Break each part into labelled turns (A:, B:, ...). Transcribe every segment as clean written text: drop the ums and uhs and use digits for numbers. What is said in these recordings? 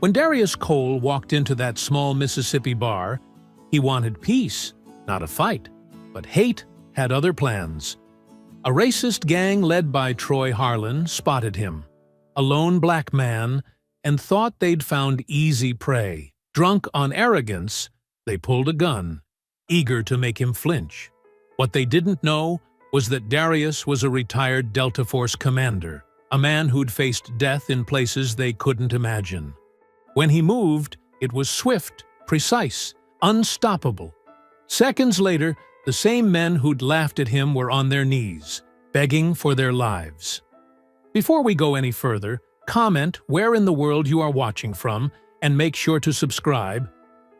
A: When Darius Cole walked into that small Mississippi bar, he wanted peace, not a fight, but hate had other plans. A racist gang led by Troy Harlan spotted him, a lone black man, and thought they'd found easy prey. Drunk on arrogance, they pulled a gun, eager to make him flinch. What they didn't know was that Darius was a retired Delta Force commander, a man who'd faced death in places they couldn't imagine. When he moved, it was swift, precise, unstoppable. Seconds later, the same men who'd laughed at him were on their knees, begging for their lives. Before we go any further, comment where in the world you are watching from and make sure to subscribe,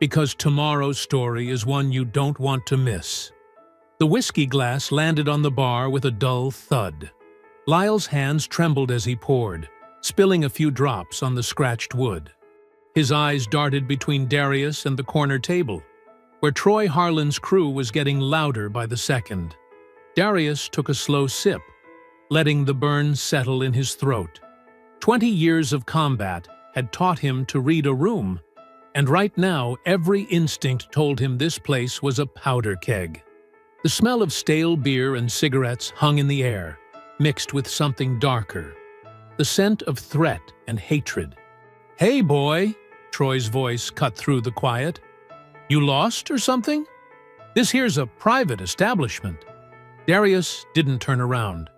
A: because tomorrow's story is one you don't want to miss. The whiskey glass landed on the bar with a dull thud. Lyle's hands trembled as he poured, spilling a few drops on the scratched wood. His eyes darted between Darius and the corner table, where Troy Harlan's crew was getting louder by the second. Darius took a slow sip, letting the burn settle in his throat. 20 years of combat had taught him to read a room, and right now every instinct told him this place was a powder keg. The smell of stale beer and cigarettes hung in the air, mixed with something darker, the scent of threat and hatred. "Hey, boy," Troy's voice cut through the quiet. "You lost or something? This here's a private establishment." Darius didn't turn around.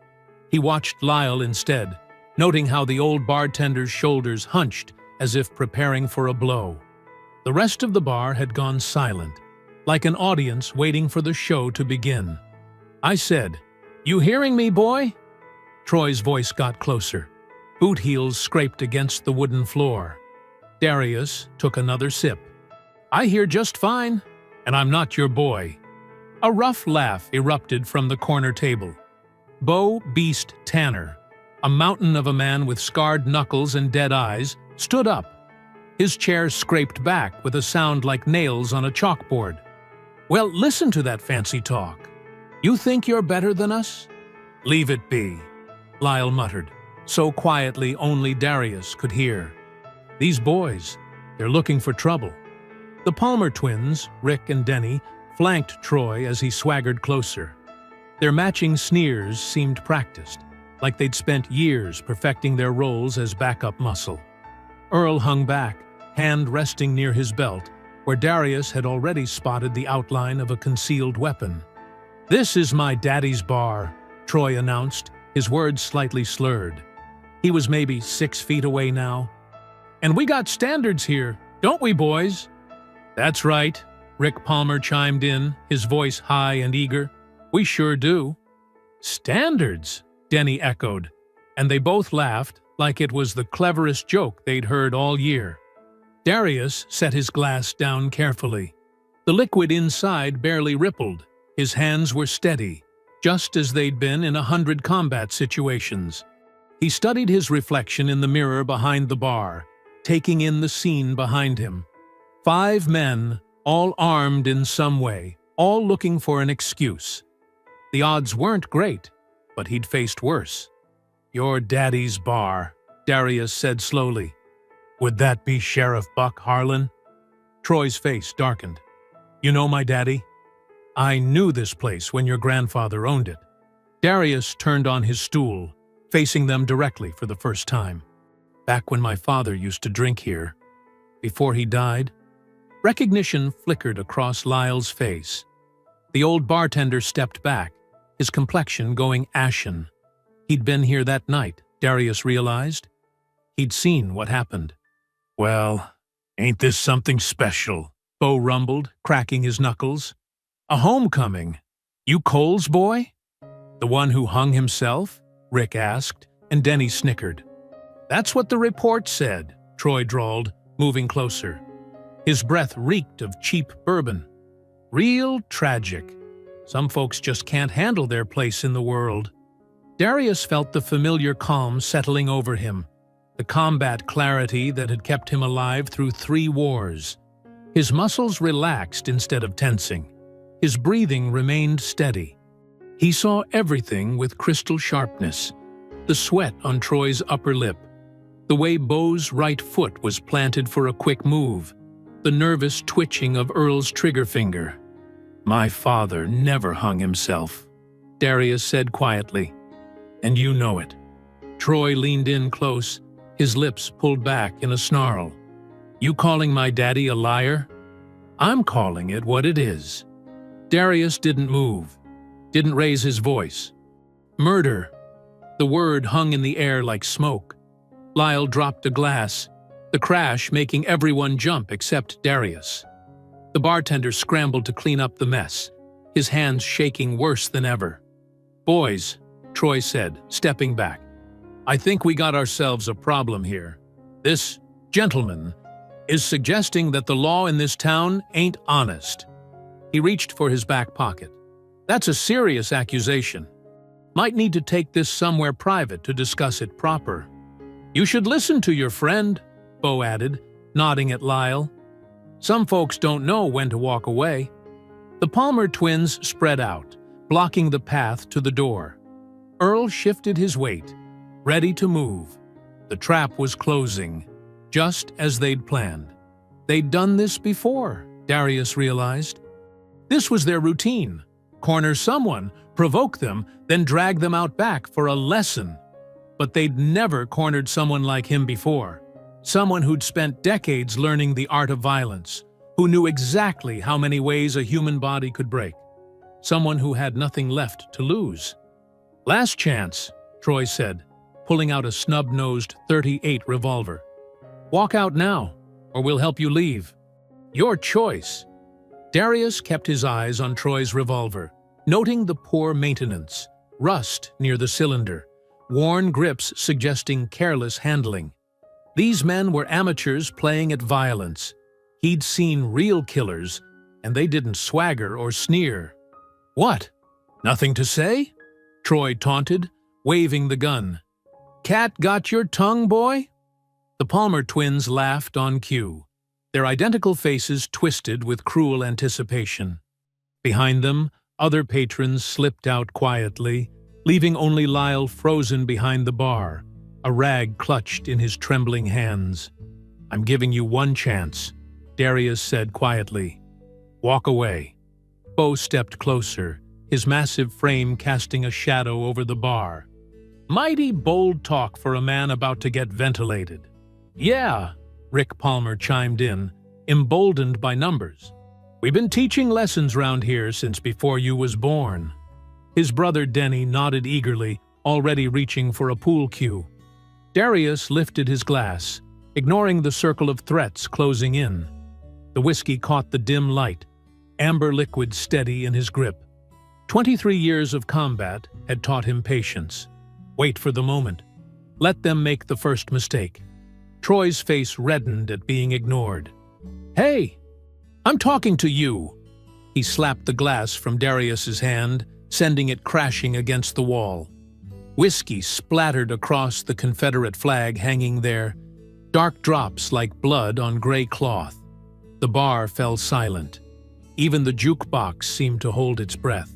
A: He watched Lyle instead, noting how the old bartender's shoulders hunched as if preparing for a blow. The rest of the bar had gone silent, like an audience waiting for the show to begin. "I said, you hearing me, boy?" Troy's voice got closer. Boot heels scraped against the wooden floor. Darius took another sip. "I hear just fine, and I'm not your boy." A rough laugh erupted from the corner table. Bo Beast Tanner, a mountain of a man with scarred knuckles and dead eyes, stood up. His chair scraped back with a sound like nails on a chalkboard. "Well, listen to that fancy talk. You think you're better than us?" "Leave it be," Lyle muttered, so quietly only Darius could hear. "These boys, they're looking for trouble." The Palmer twins, Rick and Denny, flanked Troy as he swaggered closer. Their matching sneers seemed practiced, like they'd spent years perfecting their roles as backup muscle. Earl hung back, hand resting near his belt, where Darius had already spotted the outline of a concealed weapon. "This is my daddy's bar," Troy announced, his words slightly slurred. He was maybe 6 feet away now. "And we got standards here, don't we, boys?" "That's right," Rick Palmer chimed in, his voice high and eager. "We sure do." "Standards," Denny echoed, and they both laughed like it was the cleverest joke they'd heard all year. Darius set his glass down carefully. The liquid inside barely rippled. His hands were steady, just as they'd been in 100 combat situations. He studied his reflection in the mirror behind the bar, taking in the scene behind him. 5 men, all armed in some way, all looking for an excuse. The odds weren't great, but he'd faced worse. "Your daddy's bar," Darius said slowly. "Would that be Sheriff Buck Harlan?" Troy's face darkened. "You know my daddy? I knew this place when your grandfather owned it." Darius turned on his stool, facing them directly for the first time. "Back when my father used to drink here, before he died." Recognition flickered across Lyle's face. The old bartender stepped back, his complexion going ashen. He'd been here that night, Darius realized. He'd seen what happened. "Well, ain't this something special?" Bo rumbled, cracking his knuckles. "A homecoming. You Cole's boy?" "The one who hung himself?" Rick asked, and Denny snickered. "That's what the report said," Troy drawled, moving closer. His breath reeked of cheap bourbon. "Real tragic. Some folks just can't handle their place in the world." Darius felt the familiar calm settling over him, the combat clarity that had kept him alive through 3 wars. His muscles relaxed instead of tensing. His breathing remained steady. He saw everything with crystal sharpness, the sweat on Troy's upper lip, The way Bo's right foot was planted for a quick move, the nervous twitching of Earl's trigger finger. "My father never hung himself," Darius said quietly. "And you know it." Troy leaned in close, his lips pulled back in a snarl. "You calling my daddy a liar?" "I'm calling it what it is." Darius didn't move, didn't raise his voice. "Murder." The word hung in the air like smoke. Lyle dropped a glass, the crash making everyone jump except Darius. The bartender scrambled to clean up the mess, his hands shaking worse than ever. "Boys," Troy said, stepping back, "I think we got ourselves a problem here. This gentleman is suggesting that the law in this town ain't honest." He reached for his back pocket. "That's a serious accusation. Might need to take this somewhere private to discuss it proper." "You should listen to your friend," Bo added, nodding at Lyle. "Some folks don't know when to walk away." The Palmer twins spread out, blocking the path to the door. Earl shifted his weight, ready to move. The trap was closing, just as they'd planned. They'd done this before, Darius realized. This was their routine. Corner someone, provoke them, then drag them out back for a lesson. But they'd never cornered someone like him before. Someone who'd spent decades learning the art of violence, who knew exactly how many ways a human body could break. Someone who had nothing left to lose. "Last chance," Troy said, pulling out a snub-nosed .38 revolver. "Walk out now, or we'll help you leave. Your choice." Darius kept his eyes on Troy's revolver, noting the poor maintenance, rust near the cylinder, worn grips suggesting careless handling. These men were amateurs playing at violence. He'd seen real killers, and they didn't swagger or sneer. "What? Nothing to say?" Troy taunted, waving the gun. "Cat got your tongue, boy?" The Palmer twins laughed on cue, their identical faces twisted with cruel anticipation. Behind them, other patrons slipped out quietly, leaving only Lyle frozen behind the bar, a rag clutched in his trembling hands. "I'm giving you one chance," Darius said quietly. "Walk away." Bo stepped closer, his massive frame casting a shadow over the bar. Mighty bold talk for a man about to get ventilated. "Yeah," Rick Palmer chimed in, emboldened by numbers. "We've been teaching lessons round here since before you was born." His brother Denny nodded eagerly, already reaching for a pool cue. Darius lifted his glass, ignoring the circle of threats closing in. The whiskey caught the dim light, amber liquid steady in his grip. 23 years of combat had taught him patience. Wait for the moment. Let them make the first mistake. Troy's face reddened at being ignored. "Hey, I'm talking to you." He slapped the glass from Darius's hand, sending it crashing against the wall. Whiskey splattered across the Confederate flag hanging there, dark drops like blood on gray cloth. The bar fell silent. Even the jukebox seemed to hold its breath.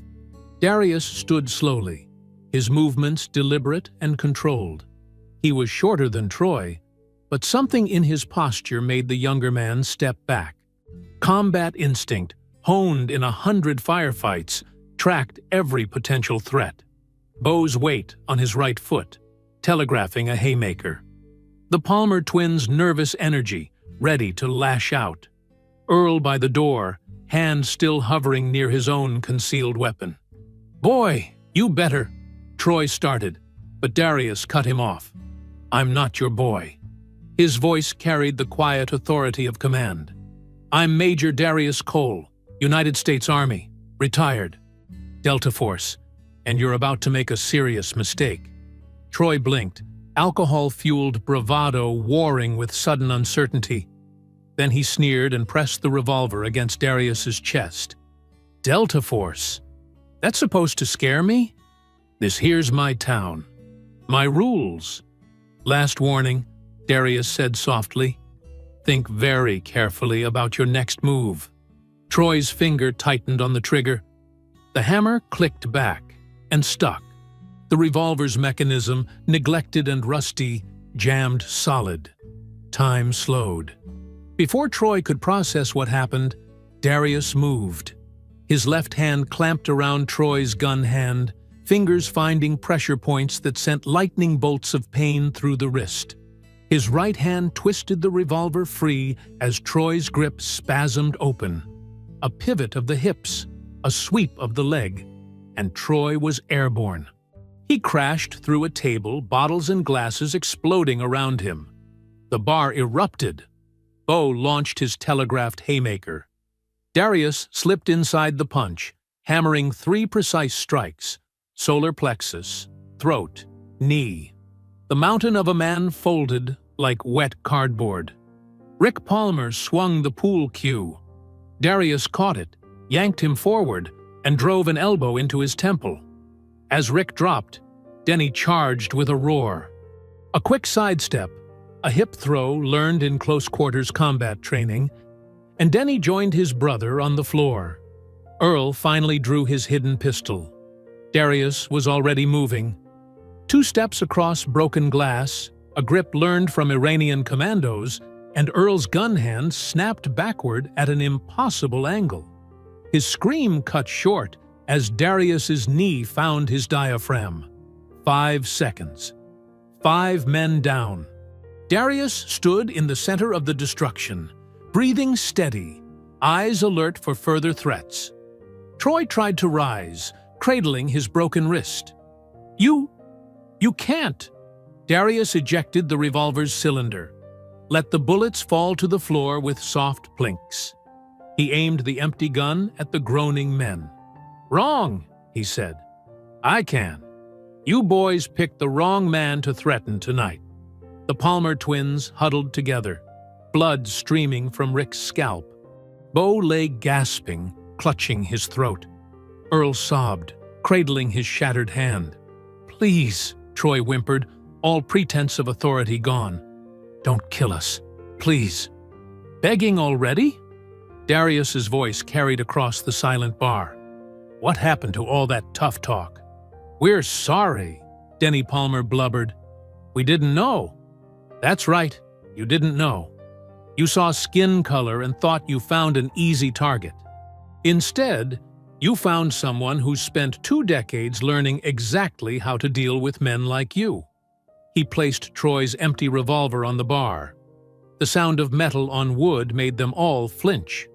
A: Darius stood slowly, his movements deliberate and controlled. He was shorter than Troy, but something in his posture made the younger man step back. Combat instinct, honed in 100 firefights, tracked every potential threat. Bo's weight on his right foot, telegraphing a haymaker. The Palmer twins' nervous energy, ready to lash out. Earl by the door, hand still hovering near his own concealed weapon. "Boy, you better," Troy started, but Darius cut him off. "I'm not your boy." His voice carried the quiet authority of command. "I'm Major Darius Cole, United States Army, retired. Delta Force, and you're about to make a serious mistake." Troy blinked, alcohol-fueled bravado warring with sudden uncertainty. Then he sneered and pressed the revolver against Darius's chest. "Delta Force? That's supposed to scare me? This here's my town. My rules." "Last warning," Darius said softly. "Think very carefully about your next move." Troy's finger tightened on the trigger. The hammer clicked back and stuck. The revolver's mechanism, neglected and rusty, jammed solid. Time slowed. Before Troy could process what happened, Darius moved. His left hand clamped around Troy's gun hand, fingers finding pressure points that sent lightning bolts of pain through the wrist. His right hand twisted the revolver free as Troy's grip spasmed open. A pivot of the hips, a sweep of the leg, and Troy was airborne. He crashed through a table, bottles and glasses exploding around him. The bar erupted. Bo launched his telegraphed haymaker. Darius slipped inside the punch, hammering 3 precise strikes: solar plexus, throat, knee. The mountain of a man folded like wet cardboard. Rick Palmer swung the pool cue. Darius caught it, yanked him forward, and drove an elbow into his temple. As Rick dropped, Denny charged with a roar. A quick sidestep, a hip throw learned in close-quarters combat training, and Denny joined his brother on the floor. Earl finally drew his hidden pistol. Darius was already moving. 2 steps across broken glass, a grip learned from Iranian commandos, and Earl's gun hand snapped backward at an impossible angle. His scream cut short as Darius's knee found his diaphragm. 5 seconds. 5 men down. Darius stood in the center of the destruction, breathing steady, eyes alert for further threats. Troy tried to rise, cradling his broken wrist. You can't! Darius ejected the revolver's cylinder. Let the bullets fall to the floor with soft plinks. He aimed the empty gun at the groaning men. "Wrong," he said. "I can. You boys picked the wrong man to threaten tonight." The Palmer twins huddled together, blood streaming from Rick's scalp. Bo lay gasping, clutching his throat. Earl sobbed, cradling his shattered hand. "Please," Troy whimpered, all pretense of authority gone. "Don't kill us. Please." "Begging already?" Darius's voice carried across the silent bar. "What happened to all that tough talk?" "We're sorry," Denny Palmer blubbered. "We didn't know." "That's right, you didn't know. You saw skin color and thought you found an easy target. Instead, you found someone who spent 2 decades learning exactly how to deal with men like you." He placed Troy's empty revolver on the bar. The sound of metal on wood made them all flinch.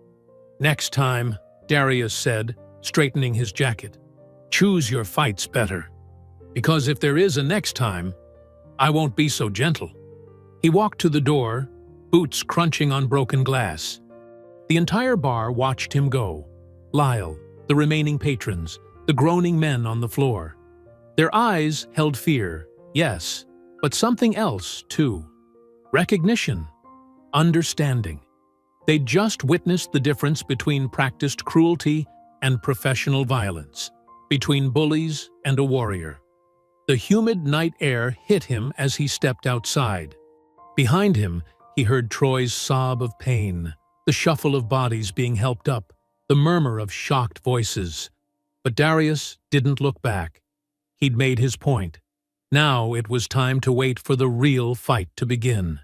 A: "Next time," Darius said, straightening his jacket, "choose your fights better. Because if there is a next time, I won't be so gentle." He walked to the door, boots crunching on broken glass. The entire bar watched him go. Lyle, the remaining patrons, the groaning men on the floor. Their eyes held fear, yes, but something else, too. Recognition. Understanding. They'd just witnessed the difference between practiced cruelty and professional violence, between bullies and a warrior. The humid night air hit him as he stepped outside. Behind him, he heard Troy's sob of pain, the shuffle of bodies being helped up, the murmur of shocked voices. But Darius didn't look back. He'd made his point. Now it was time to wait for the real fight to begin.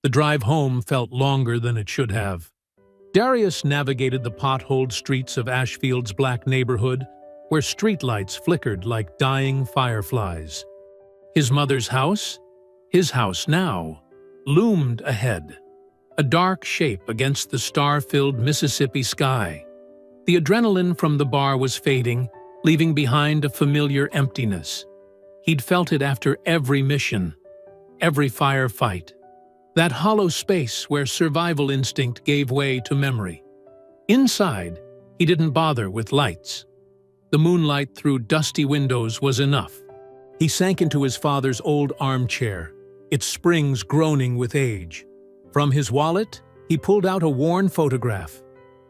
A: The drive home felt longer than it should have. Darius navigated the potholed streets of Ashfield's black neighborhood, where streetlights flickered like dying fireflies. His mother's house, his house now, loomed ahead, a dark shape against the star-filled Mississippi sky. The adrenaline from the bar was fading, leaving behind a familiar emptiness. He'd felt it after every mission, every firefight. That hollow space where survival instinct gave way to memory. Inside, he didn't bother with lights. The moonlight through dusty windows was enough. He sank into his father's old armchair, its springs groaning with age. From his wallet, he pulled out a worn photograph.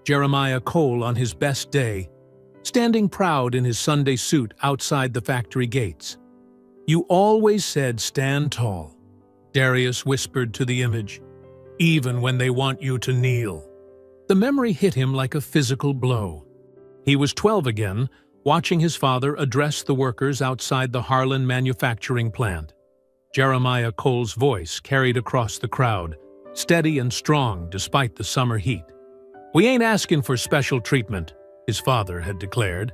A: Jeremiah Cole on his best day, standing proud in his Sunday suit outside the factory gates. "You always said stand tall," Darius whispered to the image, "even when they want you to kneel." The memory hit him like a physical blow. He was 12 again, watching his father address the workers outside the Harlan manufacturing plant. Jeremiah Cole's voice carried across the crowd, steady and strong despite the summer heat. "We ain't asking for special treatment," his father had declared.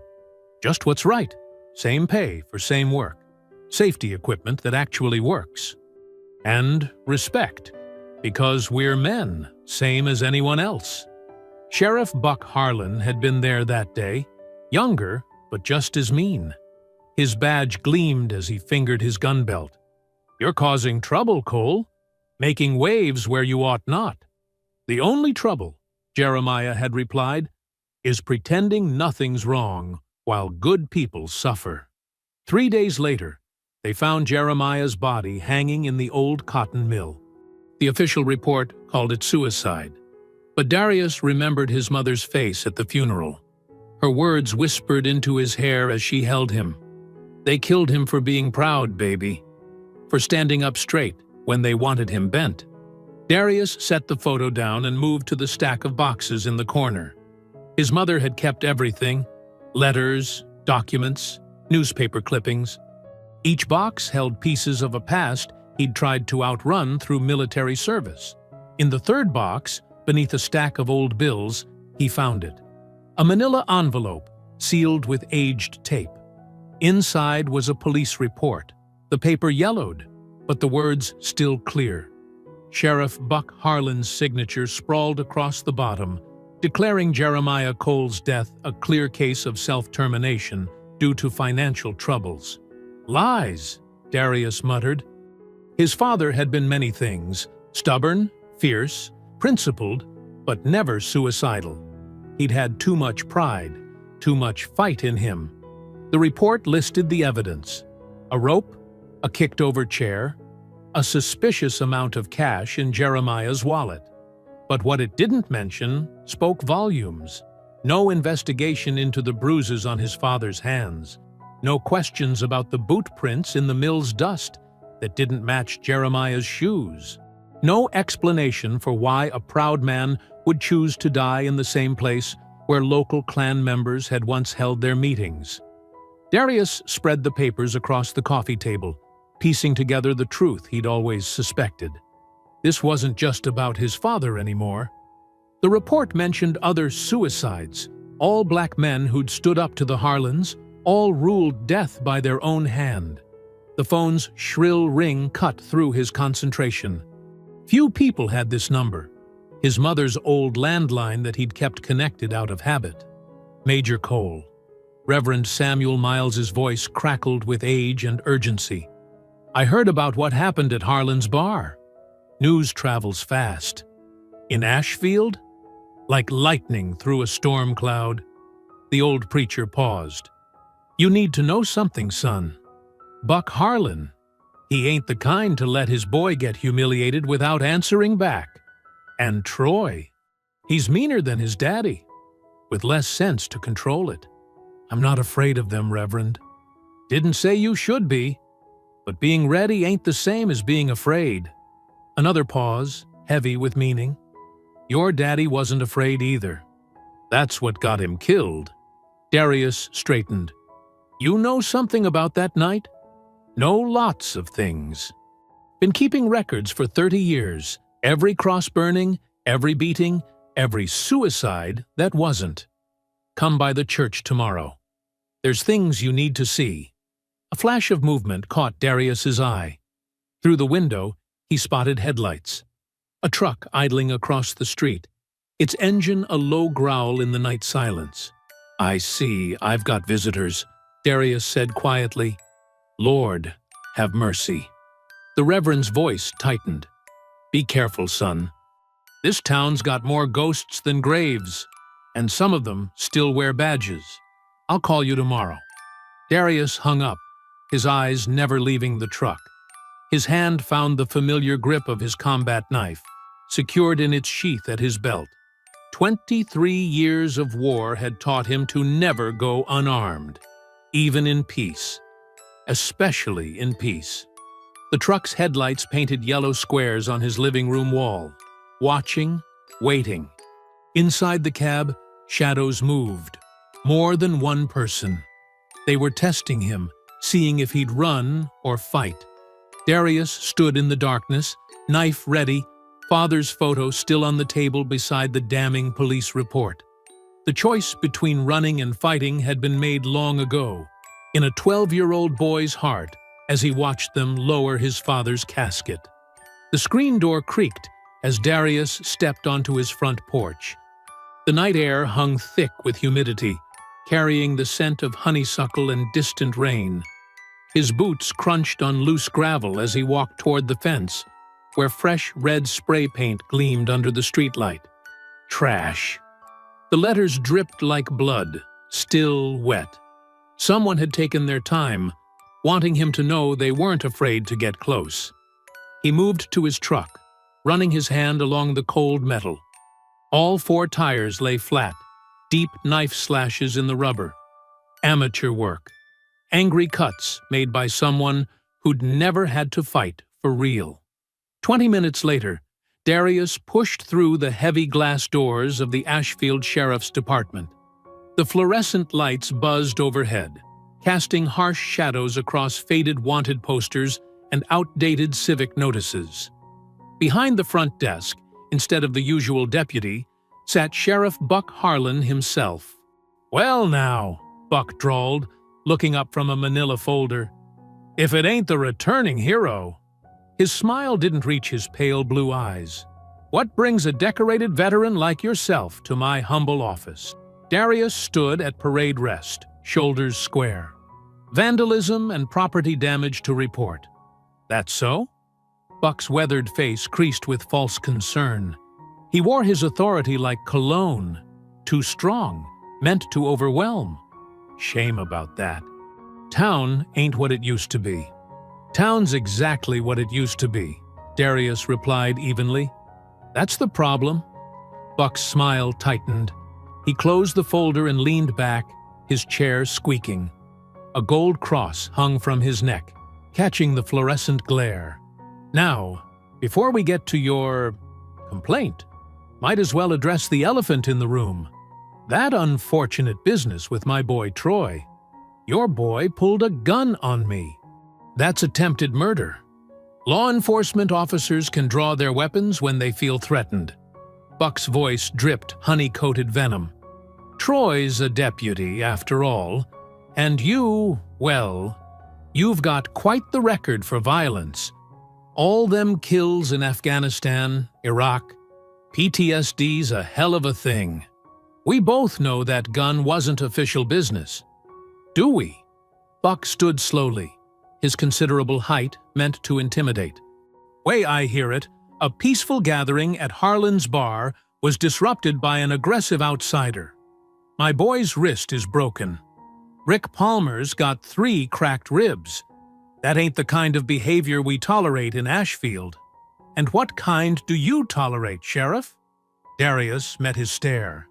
A: "Just what's right. Same pay for same work. Safety equipment that actually works. And respect, because we're men, same as anyone else." Sheriff Buck Harlan had been there that day, younger, but just as mean. His badge gleamed as he fingered his gun belt. "You're causing trouble, Cole. Making waves where you ought not." "The only trouble," Jeremiah had replied, "is pretending nothing's wrong while good people suffer." 3 days later, they found Jeremiah's body hanging in the old cotton mill. The official report called it suicide, but Darius remembered his mother's face at the funeral. Her words whispered into his hair as she held him. "They killed him for being proud, baby. For standing up straight when they wanted him bent." Darius set the photo down and moved to the stack of boxes in the corner. His mother had kept everything: letters, documents, newspaper clippings. Each box held pieces of a past he'd tried to outrun through military service. In the third box, beneath a stack of old bills, he found it. A manila envelope, sealed with aged tape. Inside was a police report. The paper yellowed, but the words still clear. Sheriff Buck Harlan's signature sprawled across the bottom, declaring Jeremiah Cole's death a clear case of self-termination due to financial troubles. "Lies," Darius muttered. His father had been many things: stubborn, fierce, principled, but never suicidal. He'd had too much pride, too much fight in him. The report listed the evidence: a rope, a kicked-over chair, a suspicious amount of cash in Jeremiah's wallet. But what it didn't mention spoke volumes. No investigation into the bruises on his father's hands. No questions about the boot prints in the mill's dust that didn't match Jeremiah's shoes. No explanation for why a proud man would choose to die in the same place where local clan members had once held their meetings. Darius spread the papers across the coffee table, piecing together the truth he'd always suspected. This wasn't just about his father anymore. The report mentioned other suicides, all black men who'd stood up to the Harlans, all ruled death by their own hand. The phone's shrill ring cut through his concentration. Few people had this number, his mother's old landline that he'd kept connected out of habit. Major Cole. Reverend Samuel Miles's voice crackled with age and urgency. "I heard about what happened at Harlan's bar. News travels fast. In Ashfield? Like lightning through a storm cloud." The old preacher paused. "You need to know something, son. Buck Harlan, he ain't the kind to let his boy get humiliated without answering back. And Troy, he's meaner than his daddy, with less sense to control it. I'm not afraid of them, Reverend. Didn't say you should be, but being ready ain't the same as being afraid." Another pause, heavy with meaning. "Your daddy wasn't afraid either. That's what got him killed." Darius straightened. "You know something about that night?" "Know lots of things. Been keeping records for 30 years. Every cross burning, every beating, every suicide that wasn't. Come by the church tomorrow. There's things you need to see." A flash of movement caught Darius's eye. Through the window, he spotted headlights. A truck idling across the street, its engine a low growl in the night silence. "I see, I've got visitors," Darius said quietly. "Lord, have mercy." The Reverend's voice tightened. "Be careful, son. This town's got more ghosts than graves, and some of them still wear badges. I'll call you tomorrow." Darius hung up, his eyes never leaving the truck. His hand found the familiar grip of his combat knife, secured in its sheath at his belt. 23 years of war had taught him to never go unarmed, even in peace. Especially in peace. The truck's headlights painted yellow squares on his living room wall. Watching, waiting. Inside the cab, shadows moved. More than one person. They were testing him, seeing if he'd run or fight. Darius stood in the darkness, knife ready, father's photo still on the table beside the damning police report. The choice between running and fighting had been made long ago, in a 12-year-old boy's heart, as he watched them lower his father's casket. The screen door creaked as Darius stepped onto his front porch. The night air hung thick with humidity, carrying the scent of honeysuckle and distant rain. His boots crunched on loose gravel as he walked toward the fence, where fresh red spray paint gleamed under the streetlight. Trash. The letters dripped like blood, still wet. Someone had taken their time, wanting him to know they weren't afraid to get close. He moved to his truck, running his hand along the cold metal. All 4 tires lay flat, deep knife slashes in the rubber. Amateur work. Angry cuts made by someone who'd never had to fight for real. 20 minutes later, Darius pushed through the heavy glass doors of the Ashfield Sheriff's Department. The fluorescent lights buzzed overhead, casting harsh shadows across faded wanted posters and outdated civic notices. Behind the front desk, instead of the usual deputy, sat Sheriff Buck Harlan himself. "Well now," Buck drawled, looking up from a manila folder, "if it ain't the returning hero." His smile didn't reach his pale blue eyes. "What brings a decorated veteran like yourself to my humble office?" Darius stood at parade rest, shoulders square. Vandalism and property damage to report. "That so?" Buck's weathered face creased with false concern. He wore his authority like cologne, too strong, meant to overwhelm. Shame about that. Town ain't what it used to be. Town's exactly what it used to be, Darius replied evenly. That's the problem. Buck's smile tightened. He closed the folder and leaned back, his chair squeaking. A gold cross hung from his neck, catching the fluorescent glare. Now, before we get to your complaint, might as well address the elephant in the room. That unfortunate business with my boy Troy. Your boy pulled a gun on me. That's attempted murder. Law enforcement officers can draw their weapons when they feel threatened. Buck's voice dripped honey-coated venom. Troy's a deputy, after all, and you, well, you've got quite the record for violence. All them kills in Afghanistan, Iraq, PTSD's a hell of a thing. We both know that gun wasn't official business. Do we? Buck stood slowly, his considerable height meant to intimidate. Way I hear it, a peaceful gathering at Harlan's bar was disrupted by an aggressive outsider. My boy's wrist is broken. Rick Palmer's got 3 cracked ribs. That ain't the kind of behavior we tolerate in Ashfield. And what kind do you tolerate, Sheriff? Darius met his stare.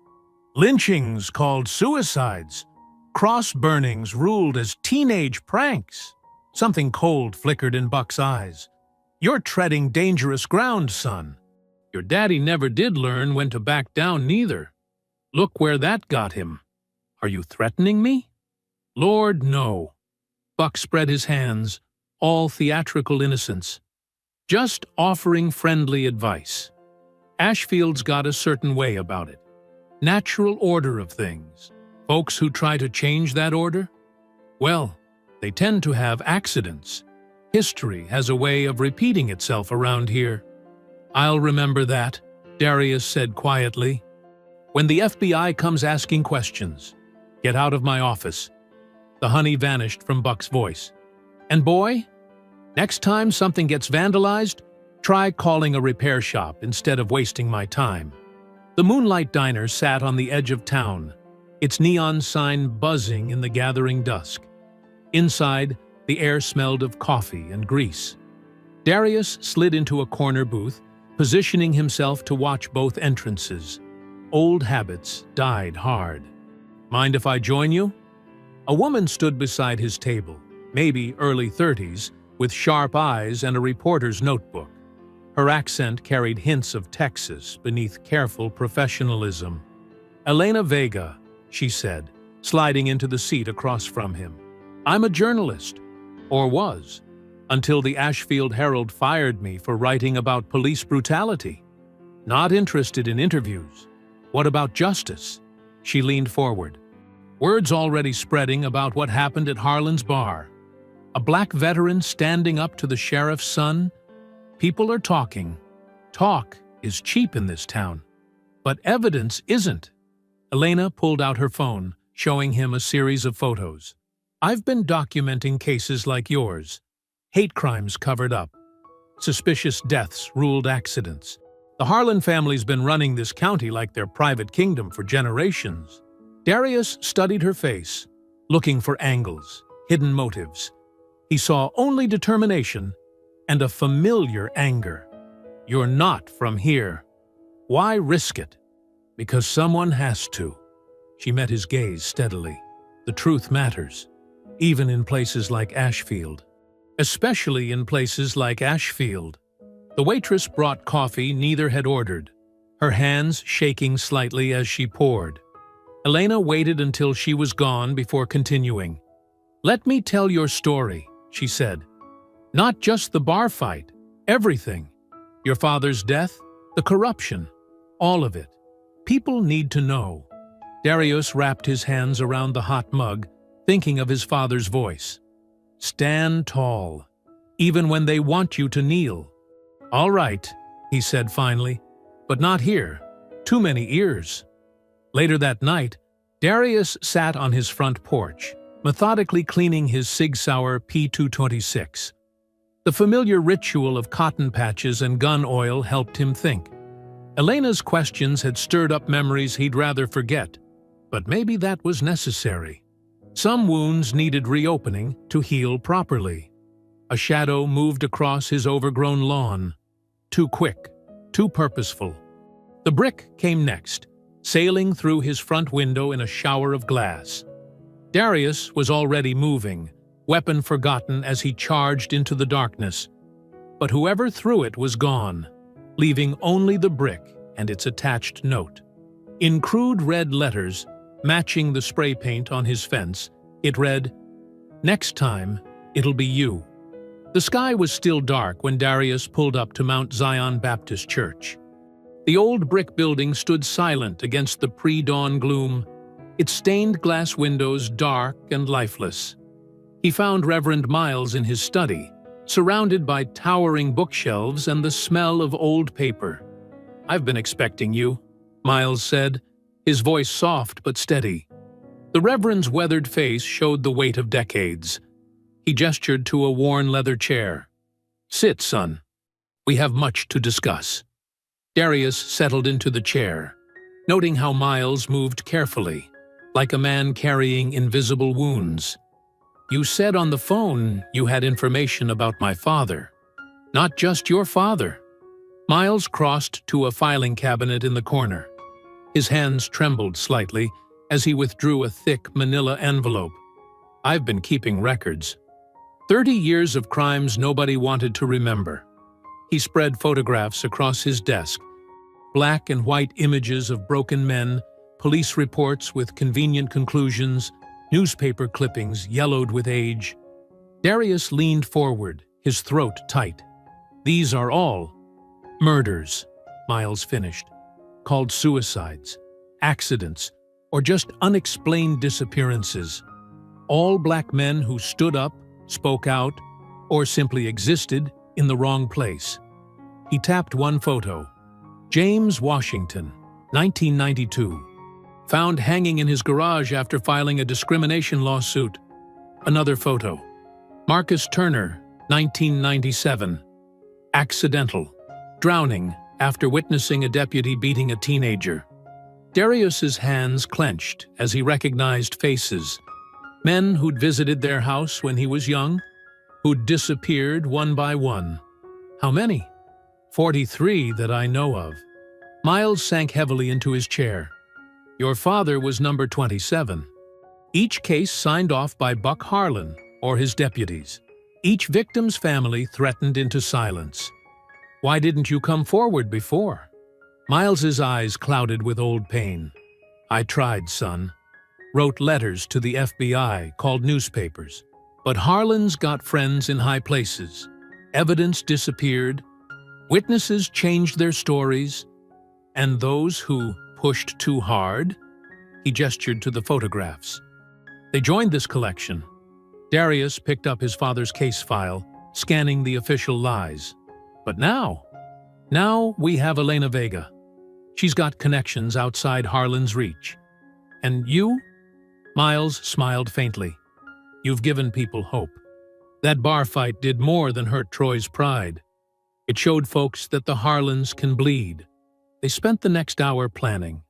A: Lynchings called suicides. Cross-burnings ruled as teenage pranks. Something cold flickered in Buck's eyes. You're treading dangerous ground, son. Your daddy never did learn when to back down neither. Look where that got him. Are you threatening me? Lord, no. Buck spread his hands, all theatrical innocence. Just offering friendly advice. Ashfield's got a certain way about it. Natural order of things. Folks who try to change that order? Well, they tend to have accidents. History has a way of repeating itself around here. I'll remember that, Darius said quietly. When the FBI comes asking questions, get out of my office. The honey vanished from Buck's voice. And boy, next time something gets vandalized, try calling a repair shop instead of wasting my time. The Moonlight Diner sat on the edge of town, its neon sign buzzing in the gathering dusk. Inside, the air smelled of coffee and grease. Darius slid into a corner booth, positioning himself to watch both entrances. Old habits died hard. Mind if I join you? A woman stood beside his table, maybe early 30s, with sharp eyes and a reporter's notebook. Her accent carried hints of Texas beneath careful professionalism. Elena Vega, she said, sliding into the seat across from him. I'm a journalist, or was. until the Ashfield Herald fired me for writing about police brutality. Not interested in interviews. What about justice? She leaned forward. Words already spreading about what happened at Harlan's bar. A black veteran standing up to the sheriff's son. People are talking. Talk is cheap in this town. But evidence isn't. Elena pulled out her phone, showing him a series of photos. I've been documenting cases like yours. Hate crimes covered up. Suspicious deaths ruled accidents. The Harlan family's been running this county like their private kingdom for generations. Darius studied her face, looking for angles, hidden motives. He saw only determination and a familiar anger. You're not from here. Why risk it? Because someone has to. She met his gaze steadily. The truth matters, even in places like Ashfield. Especially in places like Ashfield. The waitress brought coffee neither had ordered, her hands shaking slightly as she poured. Elena waited until she was gone before continuing. Let me tell your story, she said. Not just the bar fight, everything. Your father's death, the corruption, all of it. People need to know. Darius wrapped his hands around the hot mug, thinking of his father's voice. Stand tall, even when they want you to kneel. All right, he said finally, but not here. Too many ears. Later that night, Darius sat on his front porch, methodically cleaning his Sig Sauer P226. The familiar ritual of cotton patches and gun oil helped him think. Elena's questions had stirred up memories he'd rather forget, but maybe that was necessary. Some wounds needed reopening to heal properly. A shadow moved across his overgrown lawn. Too quick, too purposeful. The brick came next, sailing through his front window in a shower of glass. Darius was already moving, weapon forgotten as he charged into the darkness. But whoever threw it was gone, leaving only the brick and its attached note. In crude red letters, matching the spray paint on his fence, it read, "Next time, it'll be you." The sky was still dark when Darius pulled up to Mount Zion Baptist Church. The old brick building stood silent against the pre-dawn gloom, its stained glass windows dark and lifeless. He found Reverend Miles in his study, surrounded by towering bookshelves and the smell of old paper. "I've been expecting you," Miles said, his voice soft but steady. The Reverend's weathered face showed the weight of decades. He gestured to a worn leather chair. "Sit, son. We have much to discuss." Darius settled into the chair, noting how Miles moved carefully, like a man carrying invisible wounds. "You said on the phone you had information about my father. Not just your father." Miles crossed to a filing cabinet in the corner. His hands trembled slightly as he withdrew a thick manila envelope. "I've been keeping records. 30 years of crimes nobody wanted to remember." He spread photographs across his desk, black and white images of broken men, police reports with convenient conclusions, newspaper clippings yellowed with age. Darius leaned forward, his throat tight. "These are all murders," Miles finished, "called suicides, accidents, or just unexplained disappearances. All black men who stood up, spoke out, or simply existed in the wrong place." He tapped one photo. James Washington, 1992. Found hanging in his garage after filing a discrimination lawsuit. Another photo. Marcus Turner, 1997. Accidental. Drowning after witnessing a deputy beating a teenager. Darius's hands clenched as he recognized faces. Men who'd visited their house when he was young, who'd disappeared one by one. How many? 43 that I know of. Miles sank heavily into his chair. Your father was number 27. Each case signed off by Buck Harlan or his deputies. Each victim's family threatened into silence. Why didn't you come forward before? Miles's eyes clouded with old pain. I tried, son. Wrote letters to the FBI, called newspapers. But Harlan's got friends in high places. Evidence disappeared. Witnesses changed their stories. And those who pushed too hard, he gestured to the photographs. They joined this collection. Darius picked up his father's case file, scanning the official lies. But now we have Elena Vega. She's got connections outside Harlan's reach. And you? Miles smiled faintly. You've given people hope. That bar fight did more than hurt Troy's pride. It showed folks that the Harlans can bleed. They spent the next hour planning.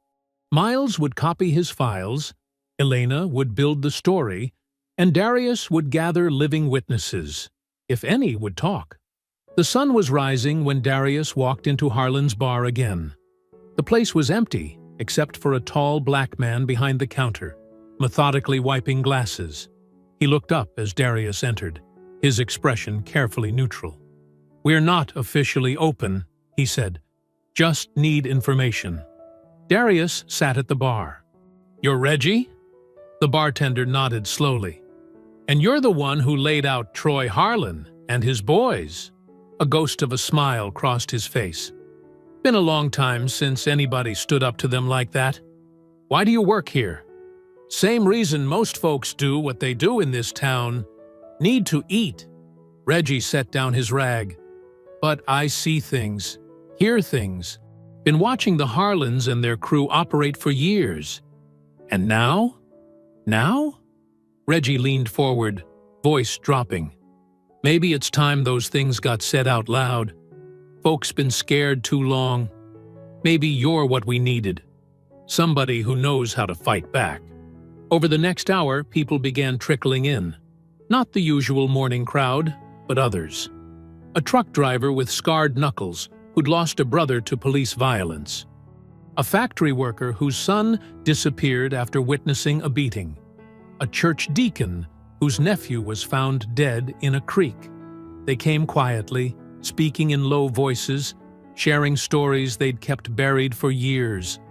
A: Miles would copy his files, Elena would build the story, and Darius would gather living witnesses, if any would talk. The sun was rising when Darius walked into Harlan's bar again. The place was empty, except for a tall black man behind the counter, methodically wiping glasses. He looked up as Darius entered, his expression carefully neutral. "We're not officially open," he said. "Just need information." Darius sat at the bar. "You're Reggie?" The bartender nodded slowly. "And you're the one who laid out Troy Harlan and his boys." A ghost of a smile crossed his face. "Been a long time since anybody stood up to them like that. Why do you work here?" "Same reason most folks do what they do in this town. Need to eat." Reggie set down his rag. "But I see things, hear things. Been watching the Harlans and their crew operate for years. And now? Now?" Reggie leaned forward, voice dropping. "Maybe it's time those things got said out loud. Folks been scared too long. Maybe you're what we needed. Somebody who knows how to fight back." Over the next hour, people began trickling in. Not the usual morning crowd, but others. A truck driver with scarred knuckles who'd lost a brother to police violence. A factory worker whose son disappeared after witnessing a beating. A church deacon whose nephew was found dead in a creek. They came quietly, speaking in low voices, sharing stories they'd kept buried for years.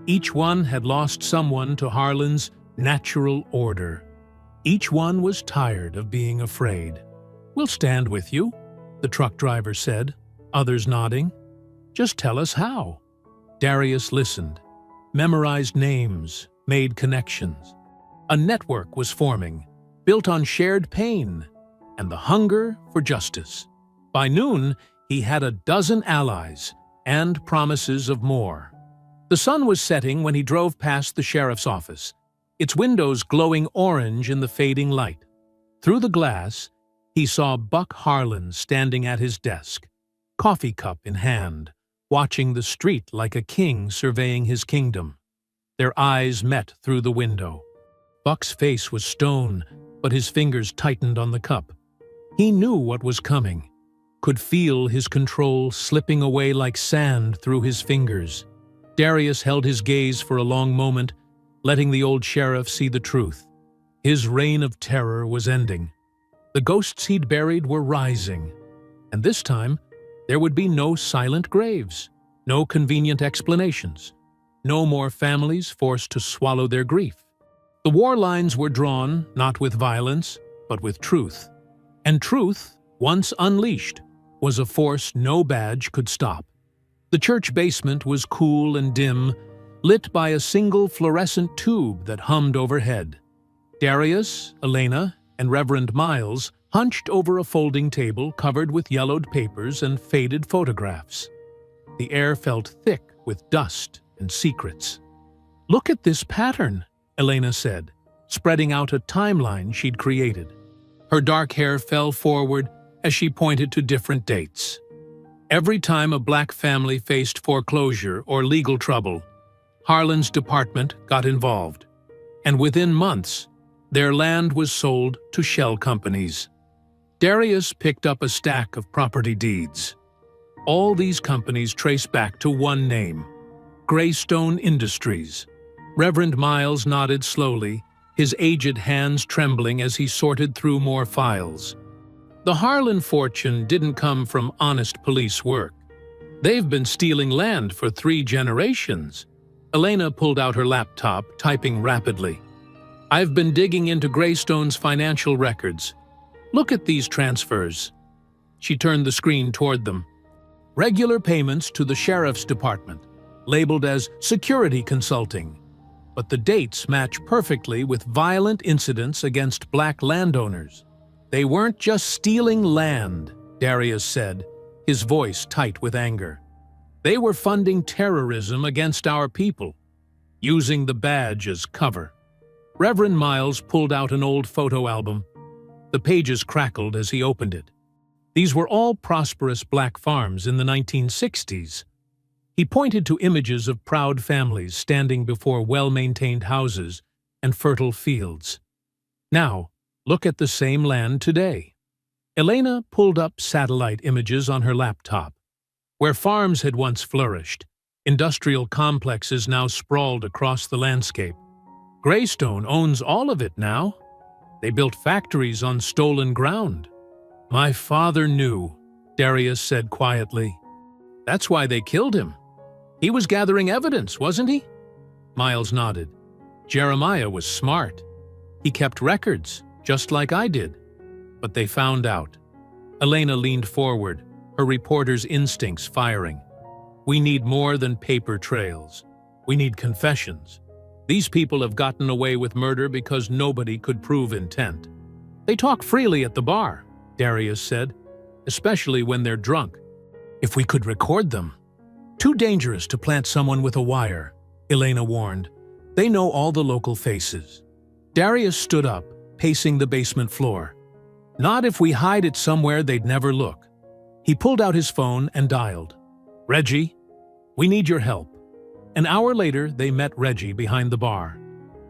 A: Each one had lost someone to Harlan's natural order. Each one was tired of being afraid. "We'll stand with you," the truck driver said, others nodding. "Just tell us how." Darius listened, memorized names, made connections. A network was forming, built on shared pain and the hunger for justice. By noon, he had a dozen allies and promises of more. The sun was setting when he drove past the sheriff's office, its windows glowing orange in the fading light. Through the glass, he saw Buck Harlan standing at his desk, coffee cup in hand, watching the street like a king surveying his kingdom. Their eyes met through the window. Buck's face was stone, but his fingers tightened on the cup. He knew what was coming, could feel his control slipping away like sand through his fingers. Darius held his gaze for a long moment, letting the old sheriff see the truth. His reign of terror was ending. The ghosts he'd buried were rising, and this time there would be no silent graves, no convenient explanations, no more families forced to swallow their grief. The war lines were drawn not with violence, but with truth. And truth, once unleashed, was a force no badge could stop. The church basement was cool and dim, lit by a single fluorescent tube that hummed overhead. Darius, Elena, and Reverend Miles hunched over a folding table covered with yellowed papers and faded photographs. The air felt thick with dust and secrets. "Look at this pattern," Elena said, spreading out a timeline she'd created. Her dark hair fell forward as she pointed to different dates. Every time a black family faced foreclosure or legal trouble, Harlan's department got involved, and within months, their land was sold to shell companies. Darius picked up a stack of property deeds. All these companies trace back to one name, Greystone Industries. Reverend Miles nodded slowly, his aged hands trembling as he sorted through more files. The Harlan fortune didn't come from honest police work. They've been stealing land for 3 generations. Elena pulled out her laptop, typing rapidly. "I've been digging into Greystone's financial records, Look at these transfers. She turned the screen toward them. Regular payments to the sheriff's department, labeled as security consulting. But the dates match perfectly with violent incidents against black landowners. They weren't just stealing land, Darius said, his voice tight with anger. They were funding terrorism against our people, using the badge as cover. Reverend Miles pulled out an old photo album. The pages crackled as he opened it. These were all prosperous black farms in the 1960s. He pointed to images of proud families standing before well-maintained houses and fertile fields. Now, look at the same land today. Elena pulled up satellite images on her laptop. Where farms had once flourished, industrial complexes now sprawled across the landscape. Greystone owns all of it now. They built factories on stolen ground. My father knew, Darius said quietly. That's why they killed him. He was gathering evidence, wasn't he? Miles nodded. Jeremiah was smart. He kept records, just like I did. But they found out. Elena leaned forward, her reporter's instincts firing. We need more than paper trails. We need confessions. These people have gotten away with murder because nobody could prove intent. They talk freely at the bar, Darius said, especially when they're drunk. If we could record them. Too dangerous to plant someone with a wire, Elena warned. They know all the local faces. Darius stood up, pacing the basement floor. Not if we hide it somewhere they'd never look. He pulled out his phone and dialed. Reggie, we need your help. An hour later, they met Reggie behind the bar.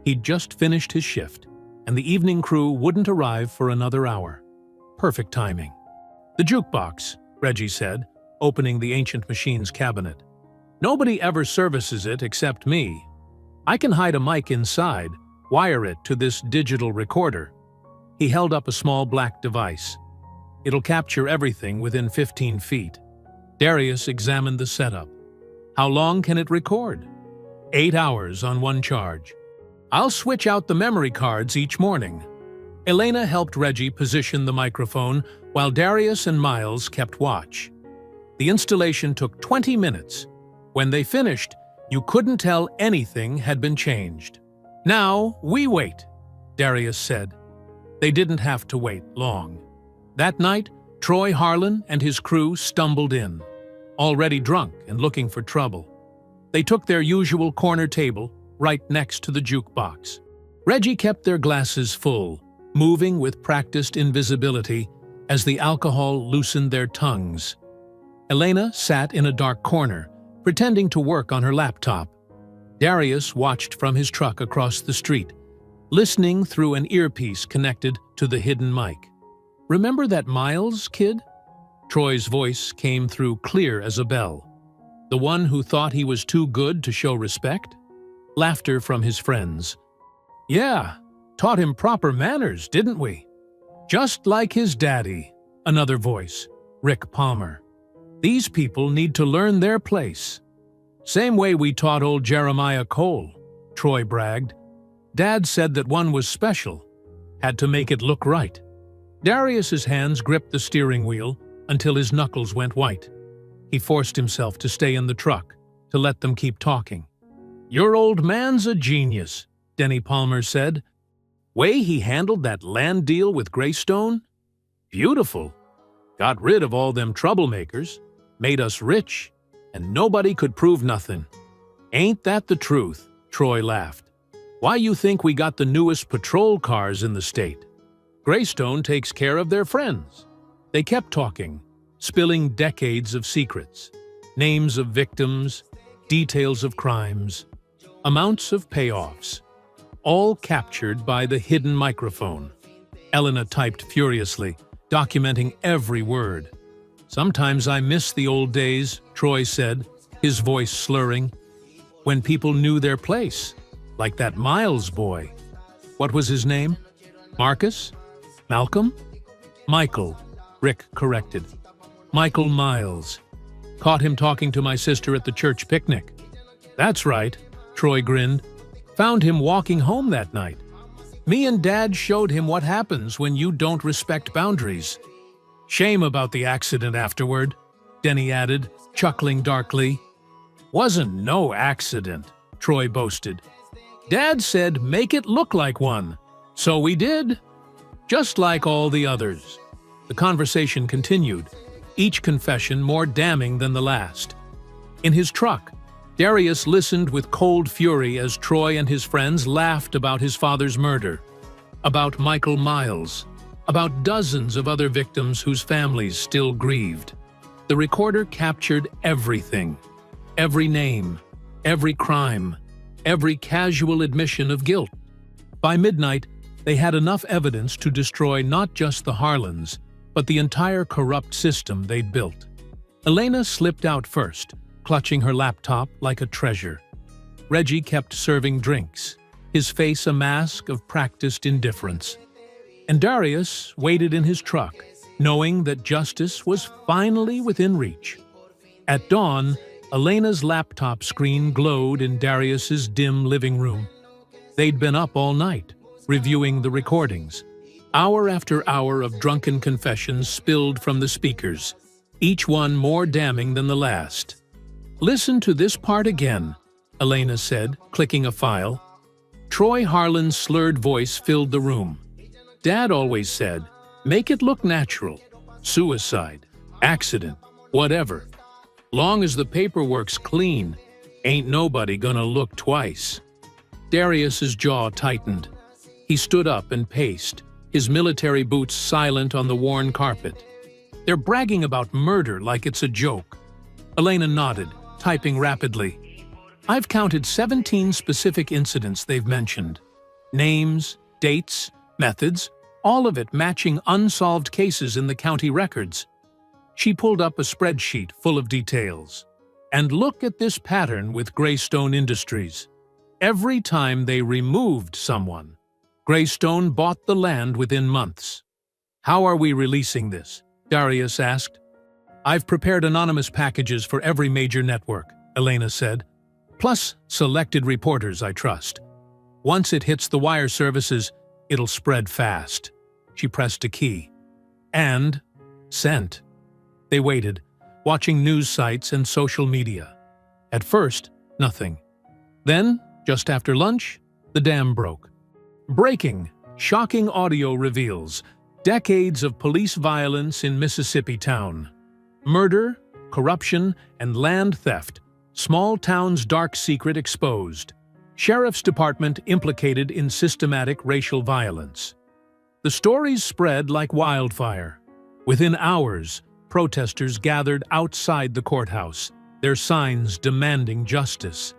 A: He'd just finished his shift, and the evening crew wouldn't arrive for another hour. Perfect timing. The jukebox, Reggie said, opening the ancient machine's cabinet. Nobody ever services it except me. I can hide a mic inside, wire it to this digital recorder. He held up a small black device. It'll capture everything within 15 feet. Darius examined the setup. How long can it record? 8 hours on one charge. I'll switch out the memory cards each morning. Elena helped Reggie position the microphone while Darius and Miles kept watch. The installation took 20 minutes. When they finished, you couldn't tell anything had been changed. Now we wait, Darius said. They didn't have to wait long. That night, Troy Harlan and his crew stumbled in, already drunk and looking for trouble. They took their usual corner table right next to the jukebox. Reggie kept their glasses full, moving with practiced invisibility as the alcohol loosened their tongues. Elena sat in a dark corner, pretending to work on her laptop. Darius watched from his truck across the street, listening through an earpiece connected to the hidden mic. Remember that Miles kid? Troy's voice came through clear as a bell. The one who thought he was too good to show respect? Laughter from his friends. Yeah, taught him proper manners, didn't we? Just like his daddy. Another voice, Rick Palmer. These people need to learn their place. Same way we taught old Jeremiah Cole, Troy bragged. Dad said that one was special, had to make it look right. Darius's hands gripped the steering wheel until his knuckles went white. He forced himself to stay in the truck, to let them keep talking. Your old man's a genius, Denny Palmer said. Way he handled that land deal with Greystone? Beautiful. Got rid of all them troublemakers, made us rich, and nobody could prove nothing. Ain't that the truth? Troy laughed. Why you think we got the newest patrol cars in the state? Greystone takes care of their friends. They kept talking, spilling decades of secrets, names of victims, details of crimes, amounts of payoffs, all captured by the hidden microphone. Elena typed furiously, documenting every word. Sometimes I miss the old days, Troy said, his voice slurring, when people knew their place, like that Miles boy. What was his name? Marcus? Malcolm? Michael, Rick corrected. Michael Miles. Caught him talking to my sister at the church picnic. That's right, Troy grinned. Found him walking home that night. Me and Dad showed him what happens when you don't respect boundaries. Shame about the accident afterward, Denny added, chuckling darkly. Wasn't no accident, Troy boasted. Dad said make it look like one. So we did. Just like all the others. The conversation continued, each confession more damning than the last. In his truck, Darius listened with cold fury as Troy and his friends laughed about his father's murder, about Michael Miles, about dozens of other victims whose families still grieved. The recorder captured everything, every name, every crime, every casual admission of guilt. By midnight, they had enough evidence to destroy not just the Harlans, but the entire corrupt system they'd built. Elena slipped out first, clutching her laptop like a treasure. Reggie kept serving drinks, his face a mask of practiced indifference. And Darius waited in his truck, knowing that justice was finally within reach. At dawn, Elena's laptop screen glowed in Darius's dim living room. They'd been up all night, reviewing the recordings. Hour after hour of drunken confessions spilled from the speakers, each one more damning than the last. Listen to this part again, Elena said, clicking a file. Troy Harlan's slurred voice filled the room. Dad always said, make it look natural. Suicide, accident, whatever. Long as the paperwork's clean, ain't nobody gonna look twice. Darius's jaw tightened. He stood up and paced, his military boots silent on the worn carpet. They're bragging about murder like it's a joke. Elena nodded, typing rapidly. I've counted 17 specific incidents they've mentioned. Names, dates, methods, all of it matching unsolved cases in the county records. She pulled up a spreadsheet full of details. And look at this pattern with Greystone Industries. Every time they removed someone, Greystone bought the land within months. How are we releasing this? Darius asked. I've prepared anonymous packages for every major network, Elena said. Plus selected reporters I trust. Once it hits the wire services, it'll spread fast. She pressed a key. And sent. They waited, watching news sites and social media. At first, nothing. Then, just after lunch, the dam broke. Breaking, shocking audio reveals decades of police violence in Mississippi town. Murder, corruption, and land theft. Small town's dark secret exposed. Sheriff's Department implicated in systematic racial violence. The stories spread like wildfire. Within hours, protesters gathered outside the courthouse, their signs demanding justice.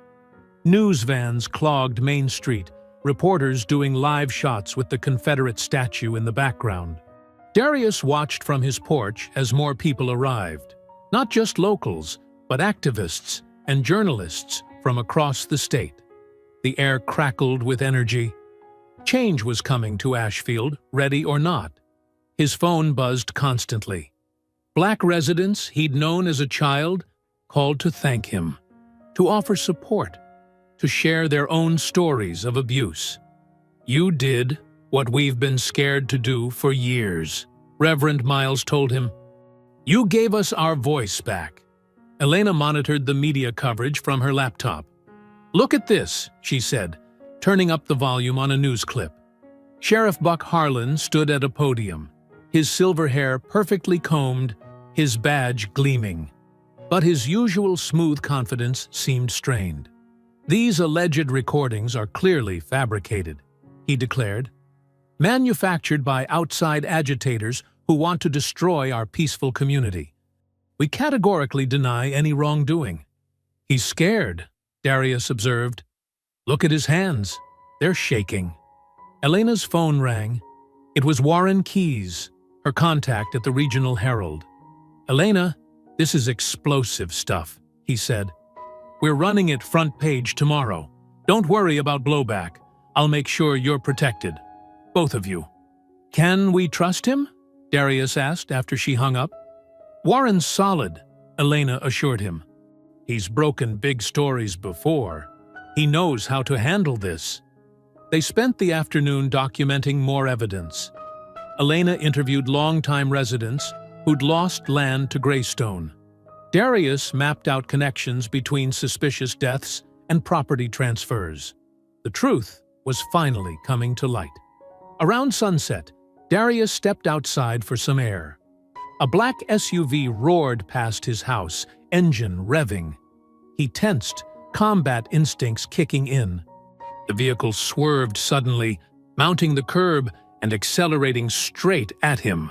A: News vans clogged Main Street, reporters doing live shots with the Confederate statue in the background. Darius watched from his porch as more people arrived. Not just locals, but activists and journalists from across the state. The air crackled with energy. Change was coming to Ashfield, ready or not. His phone buzzed constantly. Black residents he'd known as a child called to thank him, to offer support, to share their own stories of abuse. You did what we've been scared to do for years, Reverend Miles told him. You gave us our voice back. Elena monitored the media coverage from her laptop. Look at this, she said, turning up the volume on a news clip. Sheriff Buck Harlan stood at a podium, his silver hair perfectly combed, his badge gleaming. But his usual smooth confidence seemed strained. These alleged recordings are clearly fabricated, he declared. Manufactured by outside agitators who want to destroy our peaceful community. We categorically deny any wrongdoing. He's scared, Darius observed. Look at his hands. They're shaking. Elena's phone rang. It was Warren Keyes, her contact at the Regional Herald. Elena, this is explosive stuff, he said. We're running it front page tomorrow. Don't worry about blowback. I'll make sure you're protected. Both of you. Can we trust him? Darius asked after she hung up. Warren's solid, Elena assured him. He's broken big stories before. He knows how to handle this. They spent the afternoon documenting more evidence. Elena interviewed longtime residents who'd lost land to Greystone. Darius mapped out connections between suspicious deaths and property transfers. The truth was finally coming to light. Around sunset, Darius stepped outside for some air. A black SUV roared past his house, engine revving. He tensed, combat instincts kicking in. The vehicle swerved suddenly, mounting the curb and accelerating straight at him.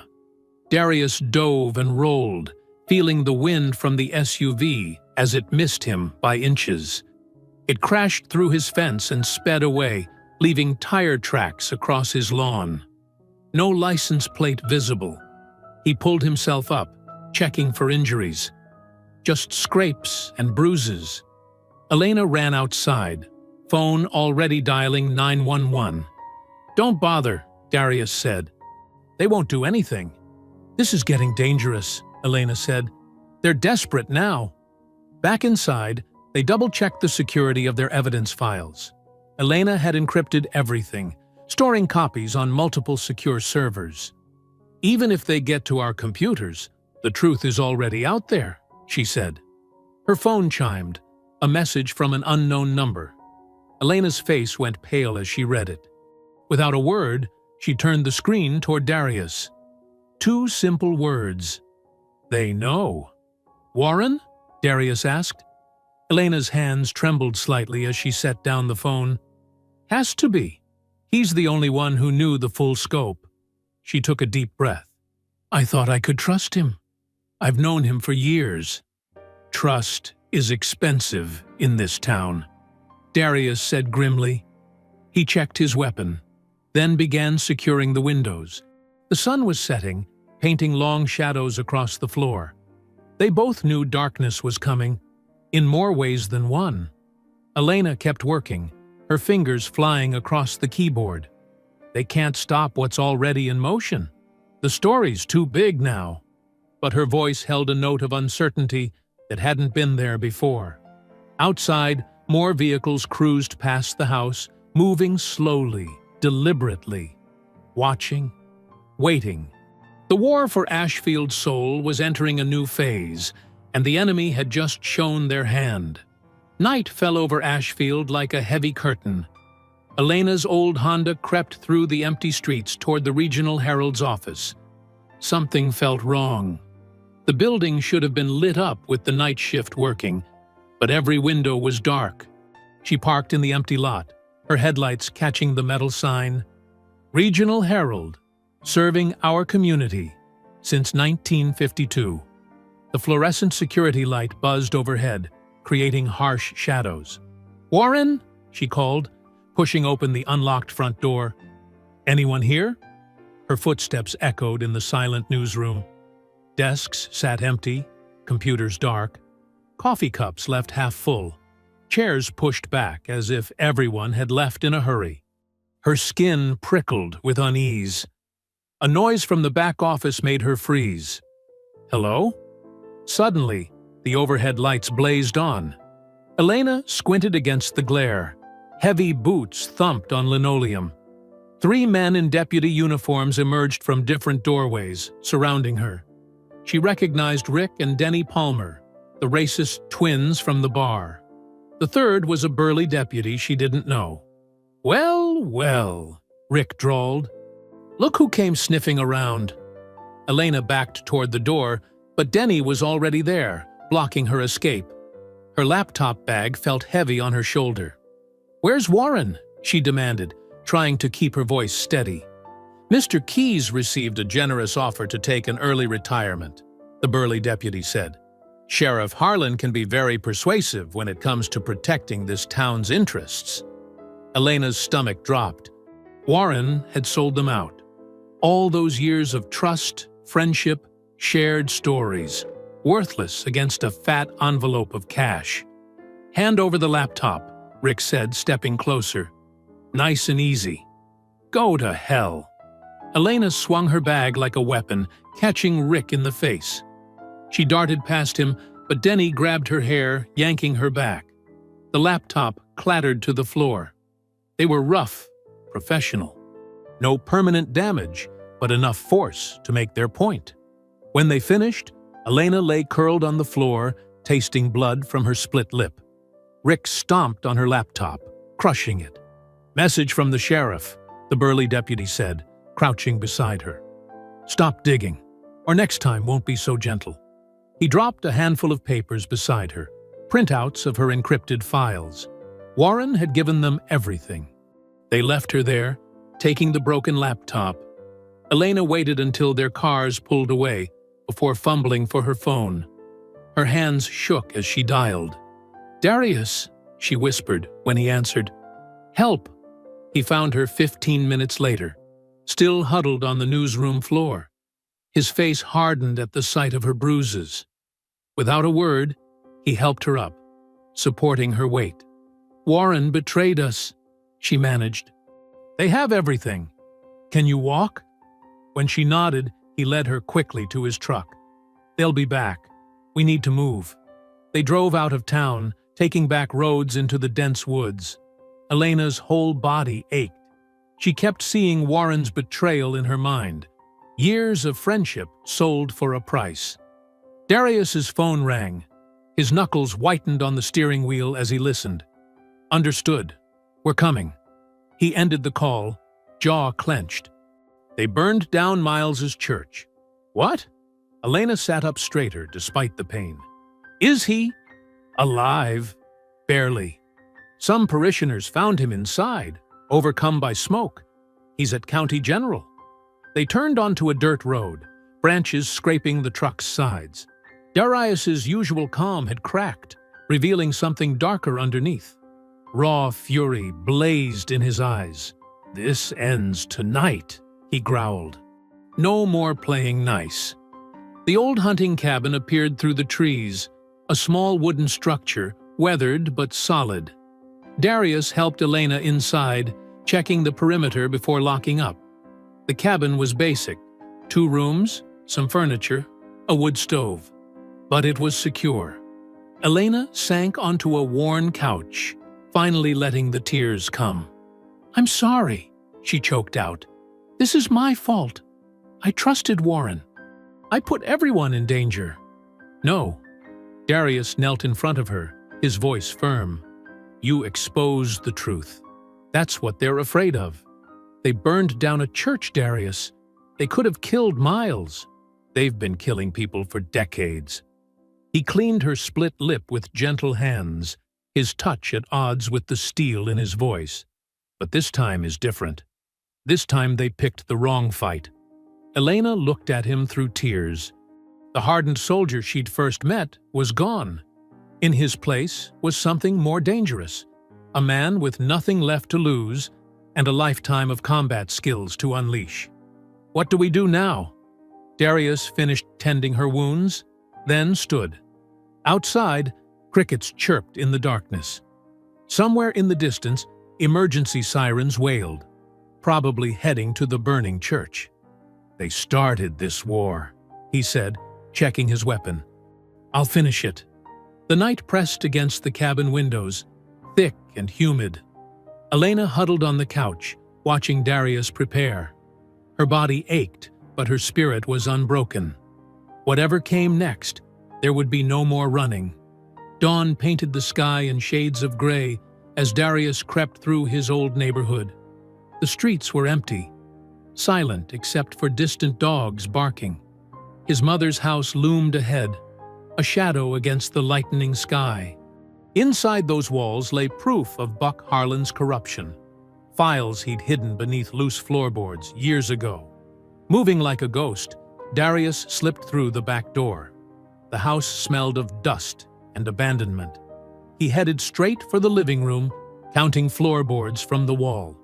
A: Darius dove and rolled, feeling the wind from the SUV as it missed him by inches. It crashed through his fence and sped away, leaving tire tracks across his lawn. No license plate visible. He pulled himself up, checking for injuries. Just scrapes and bruises. Elena ran outside, phone already dialing 911. "Don't bother," Darius said. "They won't do anything." "This is getting dangerous," Elena said. "They're desperate now." Back inside, they double-checked the security of their evidence files. Elena had encrypted everything, storing copies on multiple secure servers. "Even if they get to our computers, the truth is already out there," she said. Her phone chimed, a message from an unknown number. Elena's face went pale as she read it. Without a word, she turned the screen toward Darius. 2 simple words. "They know." "Warren?" Darius asked. Elena's hands trembled slightly as she set down the phone. "Has to be. He's the only one who knew the full scope." She took a deep breath. "I thought I could trust him. I've known him for years." "Trust is expensive in this town," Darius said grimly. He checked his weapon, then began securing the windows. The sun was setting, painting long shadows across the floor. They both knew darkness was coming, in more ways than one. Elena kept working, her fingers flying across the keyboard. They can't stop what's already in motion. The story's too big now. But her voice held a note of uncertainty that hadn't been there before. Outside, more vehicles cruised past the house, moving slowly, deliberately, watching, waiting. The war for Ashfield's soul was entering a new phase, and the enemy had just shown their hand. Night fell over Ashfield like a heavy curtain. Elena's old Honda crept through the empty streets toward the Regional Herald's office. Something felt wrong. The building should have been lit up with the night shift working, but every window was dark. She parked in the empty lot, her headlights catching the metal sign, "Regional Herald, serving our community since 1952. The fluorescent security light buzzed overhead, creating harsh shadows. "Warren?" she called, pushing open the unlocked front door. "Anyone here?" Her footsteps echoed in the silent newsroom. Desks sat empty, computers dark, coffee cups left half full, chairs pushed back as if everyone had left in a hurry. Her skin prickled with unease. A noise from the back office made her freeze. "Hello?" Suddenly, the overhead lights blazed on. Elena squinted against the glare. Heavy boots thumped on linoleum. 3 men in deputy uniforms emerged from different doorways, surrounding her. She recognized Rick and Denny Palmer, the racist twins from the bar. The third was a burly deputy she didn't know. "Well, well," Rick drawled. "Look who came sniffing around." Elena backed toward the door, but Denny was already there, blocking her escape. Her laptop bag felt heavy on her shoulder. "Where's Warren?" she demanded, trying to keep her voice steady. "Mr. Keyes received a generous offer to take an early retirement," the burly deputy said. "Sheriff Harlan can be very persuasive when it comes to protecting this town's interests." Elena's stomach dropped. Warren had sold them out. All those years of trust, friendship, shared stories, worthless against a fat envelope of cash. "Hand over the laptop," Rick said, stepping closer. "Nice and easy." "Go to hell." Elena swung her bag like a weapon, catching Rick in the face. She darted past him, but Denny grabbed her hair, yanking her back. The laptop clattered to the floor. They were rough, professional. No permanent damage, but enough force to make their point. When they finished, Elena lay curled on the floor, tasting blood from her split lip. Rick stomped on her laptop, crushing it. "Message from the sheriff," the burly deputy said, crouching beside her. "Stop digging, or next time won't be so gentle." He dropped a handful of papers beside her, printouts of her encrypted files. Warren had given them everything. They left her there, taking the broken laptop. Elena waited until their cars pulled away before fumbling for her phone. Her hands shook as she dialed. "Darius," she whispered when he answered. "Help." He found her 15 minutes later, still huddled on the newsroom floor. His face hardened at the sight of her bruises. Without a word, he helped her up, supporting her weight. "Warren betrayed us," she managed. "They have everything. Can you walk?" When she nodded, he led her quickly to his truck. "They'll be back. We need to move." They drove out of town, taking back roads into the dense woods. Elena's whole body ached. She kept seeing Warren's betrayal in her mind. Years of friendship sold for a price. Darius's phone rang. His knuckles whitened on the steering wheel as he listened. "Understood. We're coming." He ended the call, jaw clenched. They burned down Miles's church. "What?" Elena sat up straighter despite the pain. "Is he alive?" "Barely. Some parishioners found him inside, overcome by smoke. He's at County General." They turned onto a dirt road, branches scraping the truck's sides. Darius's usual calm had cracked, revealing something darker underneath. Raw fury blazed in his eyes. "This ends tonight," he growled. "No more playing nice." The old hunting cabin appeared through the trees, a small wooden structure, weathered but solid. Darius helped Elena inside, checking the perimeter before locking up. The cabin was basic: 2 rooms, some furniture, a wood stove. But it was secure. Elena sank onto a worn couch, finally letting the tears come. "I'm sorry," she choked out. "This is my fault. I trusted Warren. I put everyone in danger." "No." Darius knelt in front of her, his voice firm. "You exposed the truth. That's what they're afraid of. They burned down a church, Darius. They could have killed Miles. They've been killing people for decades." He cleaned her split lip with gentle hands, his touch at odds with the steel in his voice. "But this time is different. This time they picked the wrong fight." Elena looked at him through tears. The hardened soldier she'd first met was gone. In his place was something more dangerous, a man with nothing left to lose and a lifetime of combat skills to unleash. "What do we do now?" Darius finished tending her wounds, then stood. Outside, crickets chirped in the darkness. Somewhere in the distance, emergency sirens wailed, probably heading to the burning church. "They started this war," he said, checking his weapon. "I'll finish it." The night pressed against the cabin windows, thick and humid. Elena huddled on the couch, watching Darius prepare. Her body ached, but her spirit was unbroken. Whatever came next, there would be no more running. Dawn painted the sky in shades of gray as Darius crept through his old neighborhood. The streets were empty, silent except for distant dogs barking. His mother's house loomed ahead, a shadow against the lightening sky. Inside those walls lay proof of Buck Harlan's corruption, files he'd hidden beneath loose floorboards years ago. Moving like a ghost, Darius slipped through the back door. The house smelled of dust and abandonment. He headed straight for the living room, counting floorboards from the wall.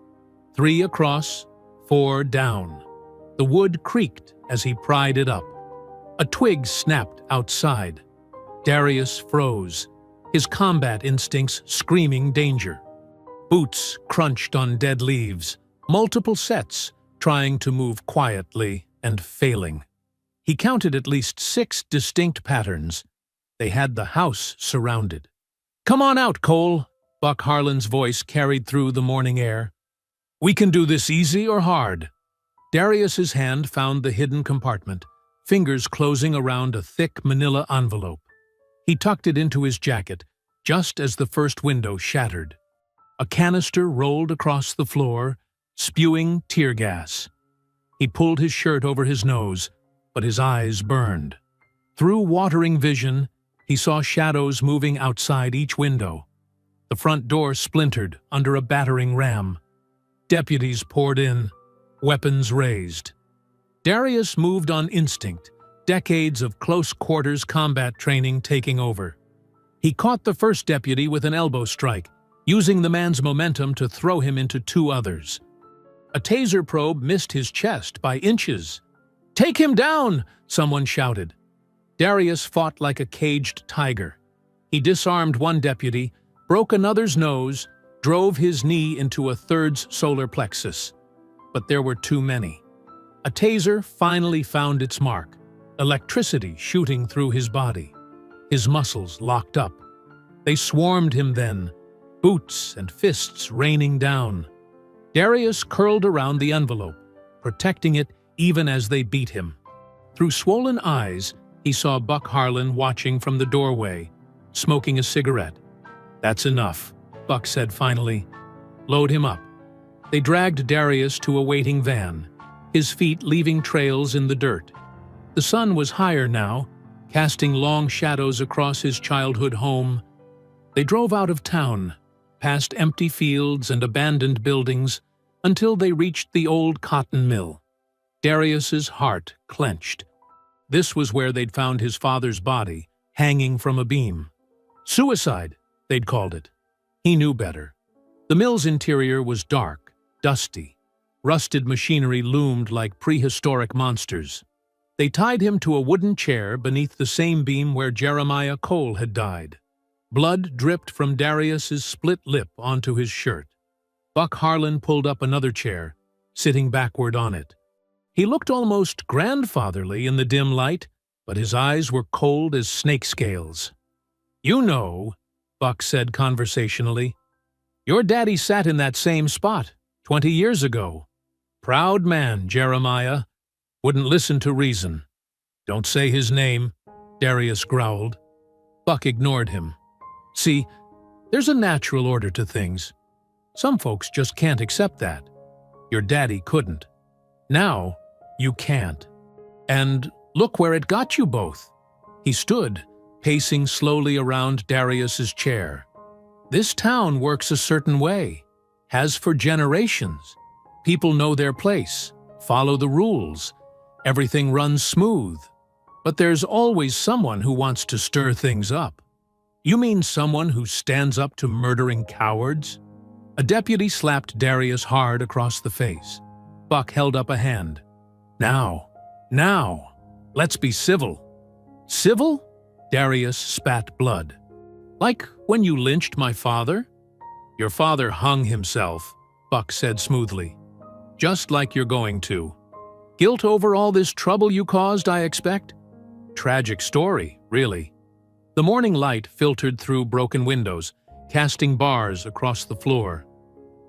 A: 3 across, 4 down. The wood creaked as he pried it up. A twig snapped outside. Darius froze, his combat instincts screaming danger. Boots crunched on dead leaves, multiple sets, trying to move quietly and failing. He counted at least 6 distinct patterns. They had the house surrounded. "Come on out, Cole," Buck Harlan's voice carried through the morning air. We can do this easy or hard. Darius's hand found the hidden compartment, fingers closing around a thick manila envelope. He tucked it into his jacket, just as the first window shattered. A canister rolled across the floor, spewing tear gas. He pulled his shirt over his nose, but his eyes burned. Through watering vision, he saw shadows moving outside each window. The front door splintered under a battering ram. Deputies poured in, weapons raised. Darius moved on instinct, decades of close-quarters combat training taking over. He caught the first deputy with an elbow strike, using the man's momentum to throw him into two others. A taser probe missed his chest by inches. "Take him down!" someone shouted. Darius fought like a caged tiger. He disarmed one deputy, broke another's nose, drove his knee into a third's solar plexus. But there were too many. A taser finally found its mark, electricity shooting through his body. His muscles locked up. They swarmed him then, boots and fists raining down. Darius curled around the envelope, protecting it even as they beat him. Through swollen eyes, he saw Buck Harlan watching from the doorway, smoking a cigarette. "That's enough," Buck said finally. "Load him up." They dragged Darius to a waiting van, his feet leaving trails in the dirt. The sun was higher now, casting long shadows across his childhood home. They drove out of town, past empty fields and abandoned buildings, until they reached the old cotton mill. Darius's heart clenched. This was where they'd found his father's body, hanging from a beam. Suicide, they'd called it. He knew better. The mill's interior was dark, dusty. Rusted machinery loomed like prehistoric monsters. They tied him to a wooden chair beneath the same beam where Jeremiah Cole had died. Blood dripped from Darius's split lip onto his shirt. Buck Harlan pulled up another chair, sitting backward on it. He looked almost grandfatherly in the dim light, but his eyes were cold as snake scales. "You know," Buck said conversationally, "your daddy sat in that same spot 20 years ago. Proud man, Jeremiah. Wouldn't listen to reason." "Don't say his name," Darius growled. Buck ignored him. "See, there's a natural order to things. Some folks just can't accept that. Your daddy couldn't. Now, you can't. And look where it got you both." He stood, pacing slowly around Darius's chair. "This town works a certain way, has for generations. People know their place, follow the rules. Everything runs smooth. But there's always someone who wants to stir things up." "You mean someone who stands up to murdering cowards?" A deputy slapped Darius hard across the face. Buck held up a hand. Now, let's be civil." "Civil?" Darius spat blood. "Like when you lynched my father?" "Your father hung himself," Buck said smoothly. "Just like you're going to. Guilt over all this trouble you caused, I expect?" Tragic story, really. The morning light filtered through broken windows, casting bars across the floor.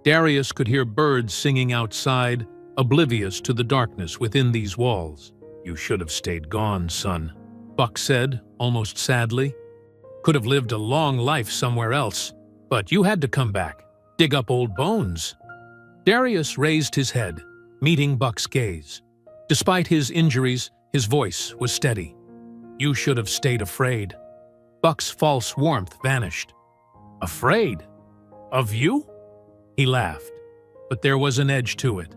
A: Darius could hear birds singing outside, oblivious to the darkness within these walls. "You should have stayed gone, son," Buck said, almost sadly. "Could have lived a long life somewhere else, but you had to come back, dig up old bones." Darius raised his head, meeting Buck's gaze. Despite his injuries, his voice was steady. "You should have stayed afraid." Buck's false warmth vanished. "Afraid? Of you?" He laughed, but there was an edge to it.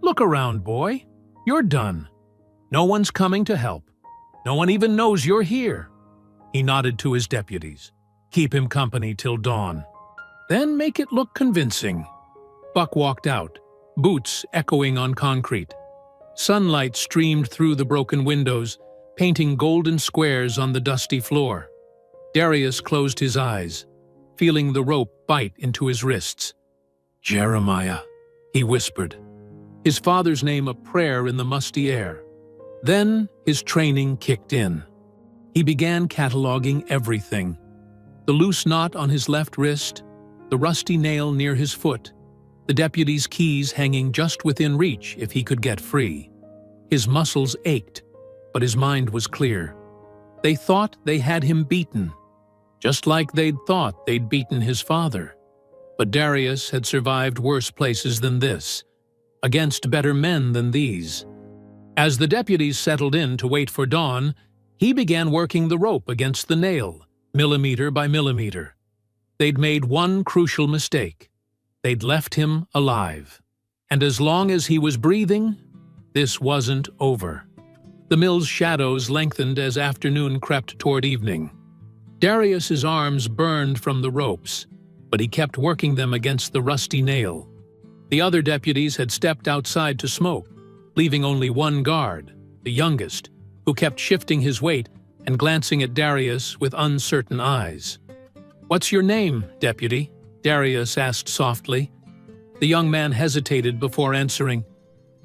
A: "Look around, boy. You're done. No one's coming to help. No one even knows you're here." He nodded to his deputies. "Keep him company till dawn. Then make it look convincing." Buck walked out, boots echoing on concrete. Sunlight streamed through the broken windows, painting golden squares on the dusty floor. Darius closed his eyes, feeling the rope bite into his wrists. "Jeremiah," he whispered, his father's name a prayer in the musty air. Then his training kicked in. He began cataloging everything. The loose knot on his left wrist, the rusty nail near his foot, the deputy's keys hanging just within reach if he could get free. His muscles ached, but his mind was clear. They thought they had him beaten, just like they'd thought they'd beaten his father. But Darius had survived worse places than this, against better men than these. As the deputies settled in to wait for dawn, he began working the rope against the nail, millimeter by millimeter. They'd made one crucial mistake. They'd left him alive. And as long as he was breathing, this wasn't over. The mill's shadows lengthened as afternoon crept toward evening. Darius's arms burned from the ropes, but he kept working them against the rusty nail. The other deputies had stepped outside to smoke, leaving only one guard, the youngest, who kept shifting his weight and glancing at Darius with uncertain eyes. "What's your name, deputy?" Darius asked softly. The young man hesitated before answering.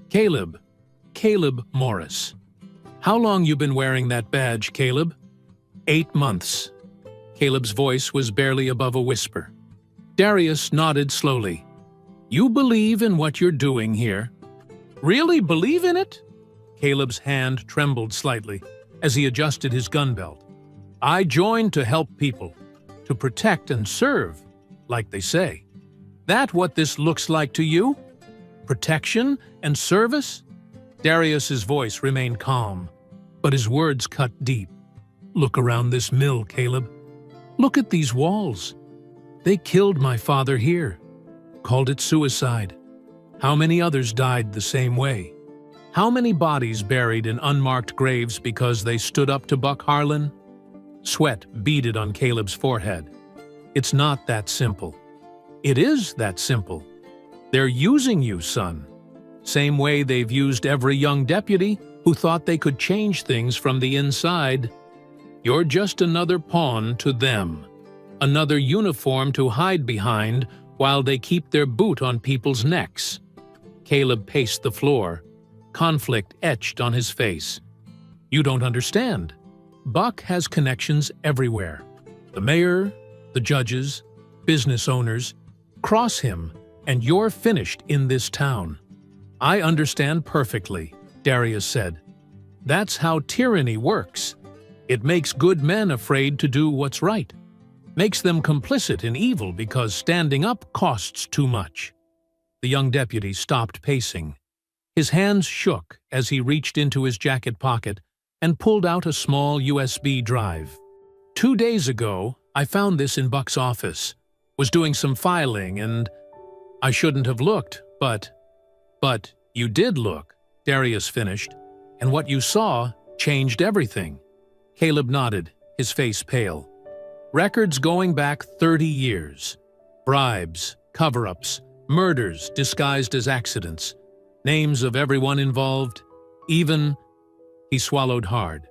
A: "Caleb. Caleb Morris." "How long you been wearing that badge, Caleb?" 8 months. Caleb's voice was barely above a whisper. Darius nodded slowly. "You believe in what you're doing here?" "Really believe in it?" Caleb's hand trembled slightly as he adjusted his gun belt. "I joined to help people, to protect and serve, like they say. That what this looks like to you? Protection and service?" Darius's voice remained calm, but his words cut deep. "Look around this mill, Caleb. Look at these walls. They killed my father here, called it suicide. How many others died the same way? How many bodies buried in unmarked graves because they stood up to Buck Harlan?" Sweat beaded on Caleb's forehead. "It's not that simple." "It is that simple. They're using you, son. Same way they've used every young deputy who thought they could change things from the inside. You're just another pawn to them, another uniform to hide behind while they keep their boot on people's necks." Caleb paced the floor, conflict etched on his face. "You don't understand. Buck has connections everywhere. The mayor, the judges, business owners. Cross him, and you're finished in this town." "I understand perfectly," Darius said. "That's how tyranny works. It makes good men afraid to do what's right. Makes them complicit in evil because standing up costs too much." The young deputy stopped pacing. His hands shook as he reached into his jacket pocket and pulled out a small USB drive. "2 days ago, I found this in Buck's office. Was doing some filing and I shouldn't have looked, but you did look," Darius finished, "and what you saw changed everything." Caleb nodded, his face pale. "Records going back 30 years. Bribes, cover-ups, murders disguised as accidents. Names of everyone involved. Even," he swallowed hard,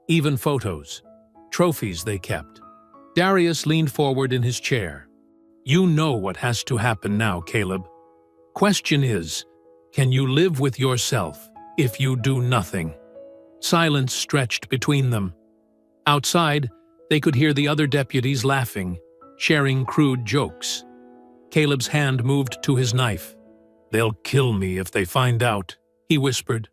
A: "even photos. Trophies they kept." Darius leaned forward in his chair. "You know what has to happen now, Caleb. Question is, can you live with yourself if you do nothing?" Silence stretched between them. Outside, they could hear the other deputies laughing, sharing crude jokes. Caleb's hand moved to his knife. "They'll kill me if they find out," he whispered.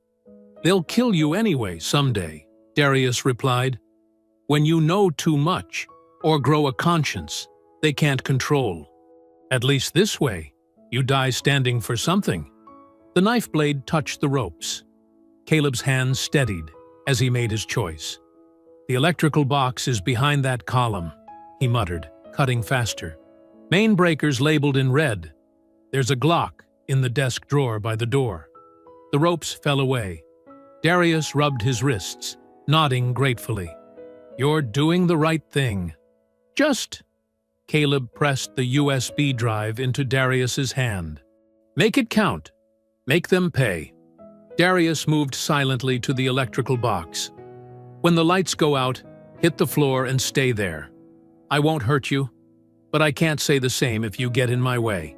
A: "They'll kill you anyway someday," Darius replied. "When you know too much, or grow a conscience they can't control. At least this way, you die standing for something." The knife blade touched the ropes. Caleb's hands steadied as he made his choice. "The electrical box is behind that column," he muttered, cutting faster. "Main breakers labeled in red. There's a Glock in the desk drawer by the door." The ropes fell away. Darius rubbed his wrists, nodding gratefully. "You're doing the right thing. Just..." Caleb pressed the USB drive into Darius's hand. "Make it count. Make them pay." Darius moved silently to the electrical box. "When the lights go out, hit the floor and stay there. I won't hurt you, but I can't say the same if you get in my way."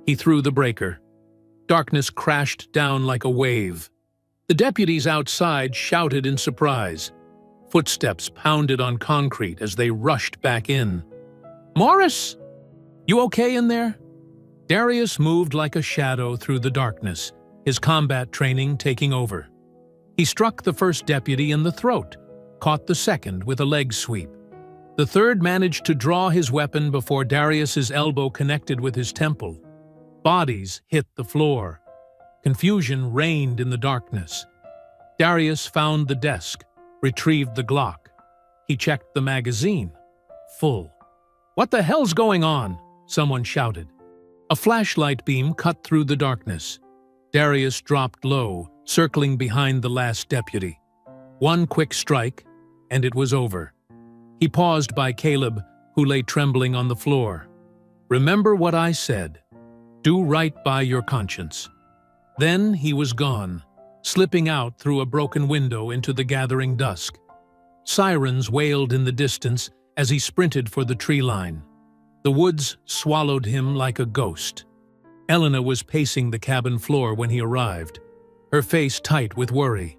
A: He threw the breaker. Darkness crashed down like a wave. The deputies outside shouted in surprise. Footsteps pounded on concrete as they rushed back in. "Morris! You okay in there?" Darius moved like a shadow through the darkness, his combat training taking over. He struck the first deputy in the throat, caught the second with a leg sweep. The third managed to draw his weapon before Darius's elbow connected with his temple. Bodies hit the floor. Confusion reigned in the darkness. Darius found the desk, retrieved the Glock. He checked the magazine. Full. "What the hell's going on?" someone shouted. A flashlight beam cut through the darkness. Darius dropped low, circling behind the last deputy. One quick strike, and it was over. He paused by Caleb, who lay trembling on the floor. "Remember what I said. Do right by your conscience." Then he was gone, slipping out through a broken window into the gathering dusk. Sirens wailed in the distance as he sprinted for the tree line. The woods swallowed him like a ghost. Elena was pacing the cabin floor when he arrived, her face tight with worry.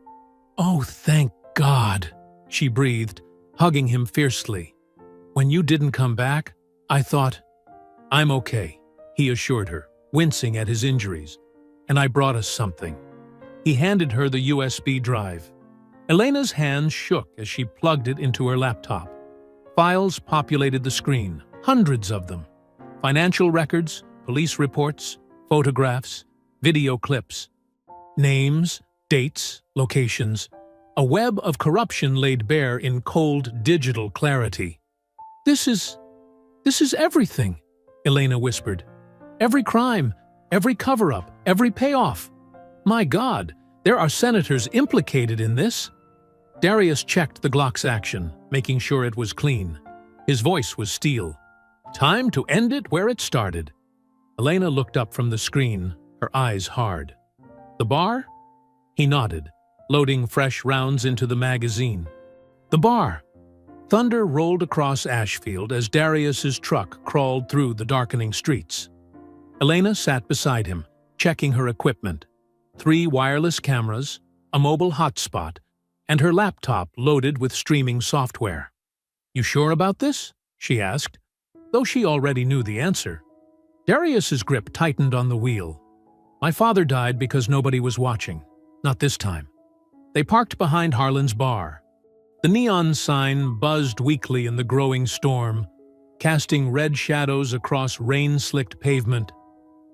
A: "Oh, thank God," she breathed, hugging him fiercely. "When you didn't come back, I thought—" "I'm okay," he assured her, wincing at his injuries. "And I brought us something." He handed her the USB drive. Elena's hands shook as she plugged it into her laptop. Files populated the screen, hundreds of them. Financial records, police reports, photographs, video clips. Names, dates, locations. A web of corruption laid bare in cold digital clarity. This is everything," Elena whispered. "Every crime, every cover-up, every payoff. My God, there are senators implicated in this." Darius checked the Glock's action, making sure it was clean. His voice was steel. "Time to end it where it started." Elena looked up from the screen, her eyes hard. "The bar?" He nodded, loading fresh rounds into the magazine. "The bar." Thunder rolled across Ashfield as Darius's truck crawled through the darkening streets. Elena sat beside him, checking her equipment. 3 wireless cameras, a mobile hotspot, and her laptop loaded with streaming software. "You sure about this?" she asked, though she already knew the answer. Darius's grip tightened on the wheel. "My father died because nobody was watching. Not this time." They parked behind Harlan's bar. The neon sign buzzed weakly in the growing storm, casting red shadows across rain-slicked pavement.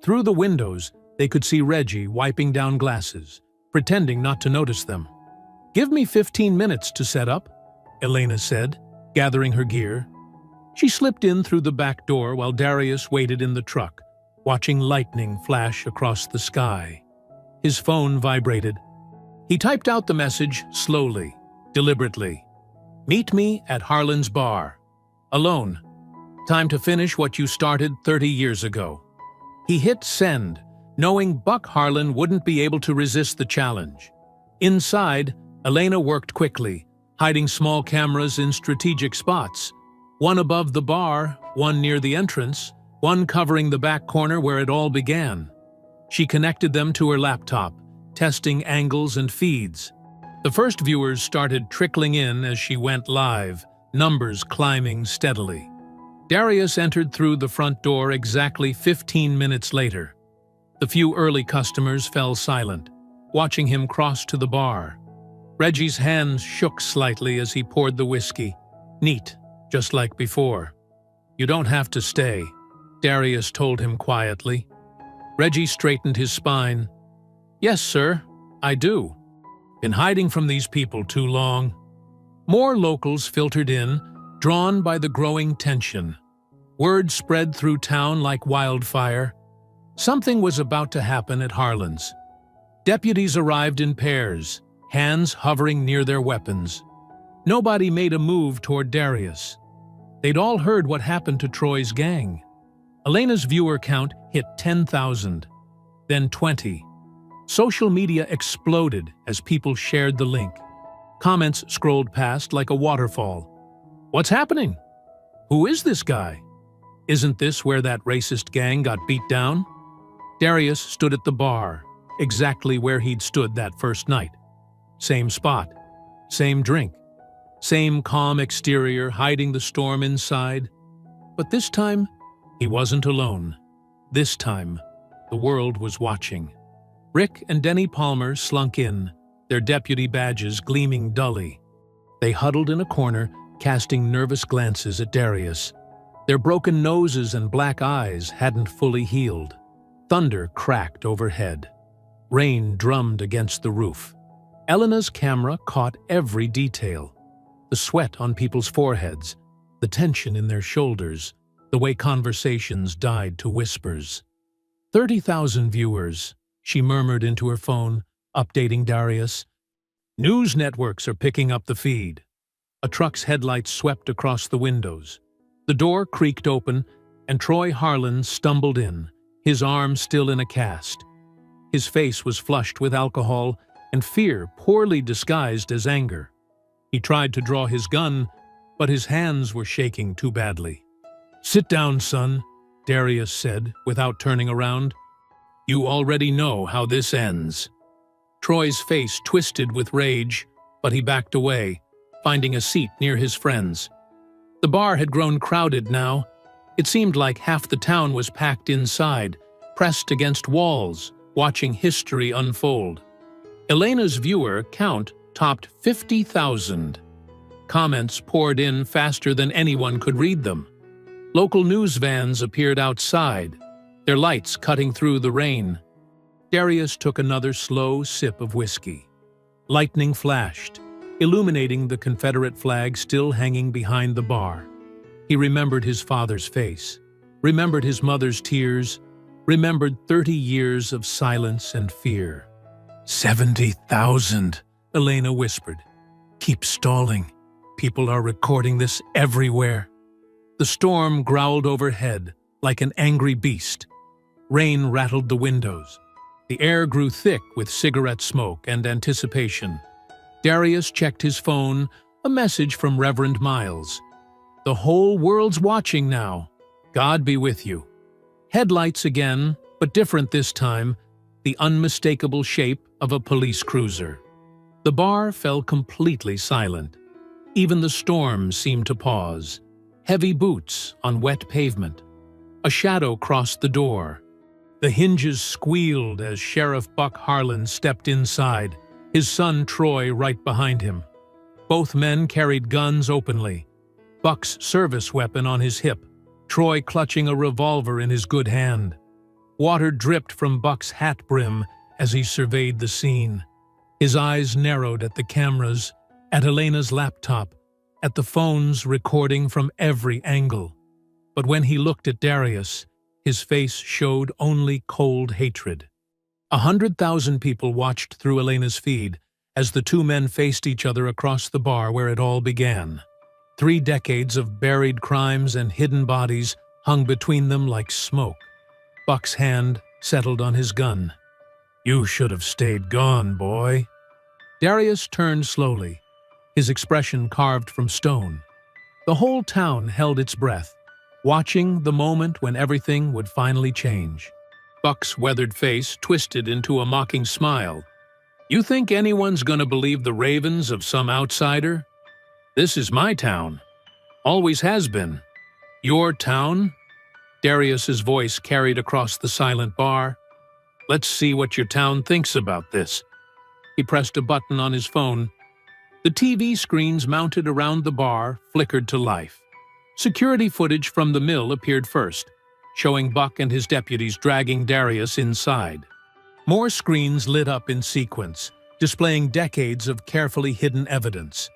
A: Through the windows, they could see Reggie wiping down glasses, pretending not to notice them. "Give me 15 minutes to set up," Elena said, gathering her gear. She slipped in through the back door while Darius waited in the truck, watching lightning flash across the sky. His phone vibrated. He typed out the message slowly, deliberately. "Meet me at Harlan's bar. Alone. Time to finish what you started 30 years ago." He hit send, knowing Buck Harlan wouldn't be able to resist the challenge. Inside, Elena worked quickly, hiding small cameras in strategic spots. One above the bar, one near the entrance, one covering the back corner where it all began. She connected them to her laptop, testing angles and feeds. The first viewers started trickling in as she went live, numbers climbing steadily. Darius entered through the front door exactly 15 minutes later. The few early customers fell silent, watching him cross to the bar. Reggie's hands shook slightly as he poured the whiskey. Neat, just like before. "You don't have to stay," Darius told him quietly. Reggie straightened his spine. "Yes, sir, I do. Been hiding from these people too long." More locals filtered in, drawn by the growing tension. Word spread through town like wildfire. Something was about to happen at Harlan's. Deputies arrived in pairs, hands hovering near their weapons. Nobody made a move toward Darius. They'd all heard what happened to Troy's gang. Elena's viewer count hit 10,000, then 20. Social media exploded as people shared the link. Comments scrolled past like a waterfall. "What's happening? Who is this guy? Isn't this where that racist gang got beat down?" Darius stood at the bar, exactly where he'd stood that first night. Same spot, same drink, same calm exterior hiding the storm inside. But this time, he wasn't alone. This time, the world was watching. Rick and Denny Palmer slunk in, their deputy badges gleaming dully. They huddled in a corner, casting nervous glances at Darius. Their broken noses and black eyes hadn't fully healed. Thunder cracked overhead. Rain drummed against the roof. Elena's camera caught every detail. The sweat on people's foreheads, the tension in their shoulders, the way conversations died to whispers. 30,000 viewers, she murmured into her phone, updating Darius. News networks are picking up the feed. A truck's headlights swept across the windows. The door creaked open, and Troy Harlan stumbled in, his arm still in a cast. His face was flushed with alcohol and fear poorly disguised as anger. He tried to draw his gun, but his hands were shaking too badly. "Sit down, son," Darius said, without turning around. "You already know how this ends." Troy's face twisted with rage, but he backed away, finding a seat near his friends. The bar had grown crowded now. It seemed like half the town was packed inside, pressed against walls, watching history unfold. Elena's viewer count topped 50,000. Comments poured in faster than anyone could read them. Local news vans appeared outside, their lights cutting through the rain. Darius took another slow sip of whiskey. Lightning flashed, illuminating the Confederate flag still hanging behind the bar. He remembered his father's face, remembered his mother's tears, remembered 30 years of silence and fear. 70,000, Elena whispered. "Keep stalling. People are recording this everywhere." The storm growled overhead like an angry beast. Rain rattled the windows. The air grew thick with cigarette smoke and anticipation. Darius checked his phone, a message from Reverend Miles. "The whole world's watching now. God be with you." Headlights again, but different this time, the unmistakable shape of a police cruiser. The bar fell completely silent. Even the storm seemed to pause. Heavy boots on wet pavement. A shadow crossed the door. The hinges squealed as Sheriff Buck Harlan stepped inside, his son Troy right behind him. Both men carried guns openly, Buck's service weapon on his hip, Troy clutching a revolver in his good hand. Water dripped from Buck's hat brim as he surveyed the scene. His eyes narrowed at the cameras, at Elena's laptop, at the phones recording from every angle. But when he looked at Darius, his face showed only cold hatred. 100,000 people watched through Elena's feed as the two men faced each other across the bar where it all began. 3 decades of buried crimes and hidden bodies hung between them like smoke. Buck's hand settled on his gun. "You should have stayed gone, boy." Darius turned slowly, his expression carved from stone. The whole town held its breath, watching the moment when everything would finally change. Buck's weathered face twisted into a mocking smile. "You think anyone's gonna believe the ravens of some outsider? This is my town. Always has been. Your town?" Darius's voice carried across the silent bar. "Let's see what your town thinks about this." He pressed a button on his phone. The TV screens mounted around the bar flickered to life. Security footage from the mill appeared first, showing Buck and his deputies dragging Darius inside. More screens lit up in sequence, displaying decades of carefully hidden evidence.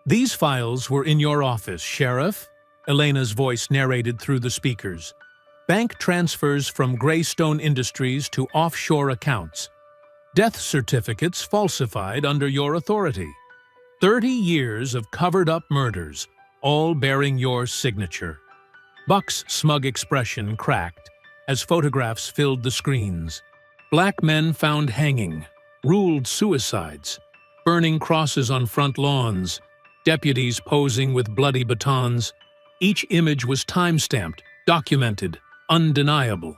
A: "These files were in your office, Sheriff," Elena's voice narrated through the speakers. "Bank transfers from Greystone Industries to offshore accounts. Death certificates falsified under your authority. 30 years of covered-up murders, all bearing your signature." Buck's smug expression cracked as photographs filled the screens. Black men found hanging, ruled suicides, burning crosses on front lawns, deputies posing with bloody batons. Each image was time-stamped, documented, undeniable.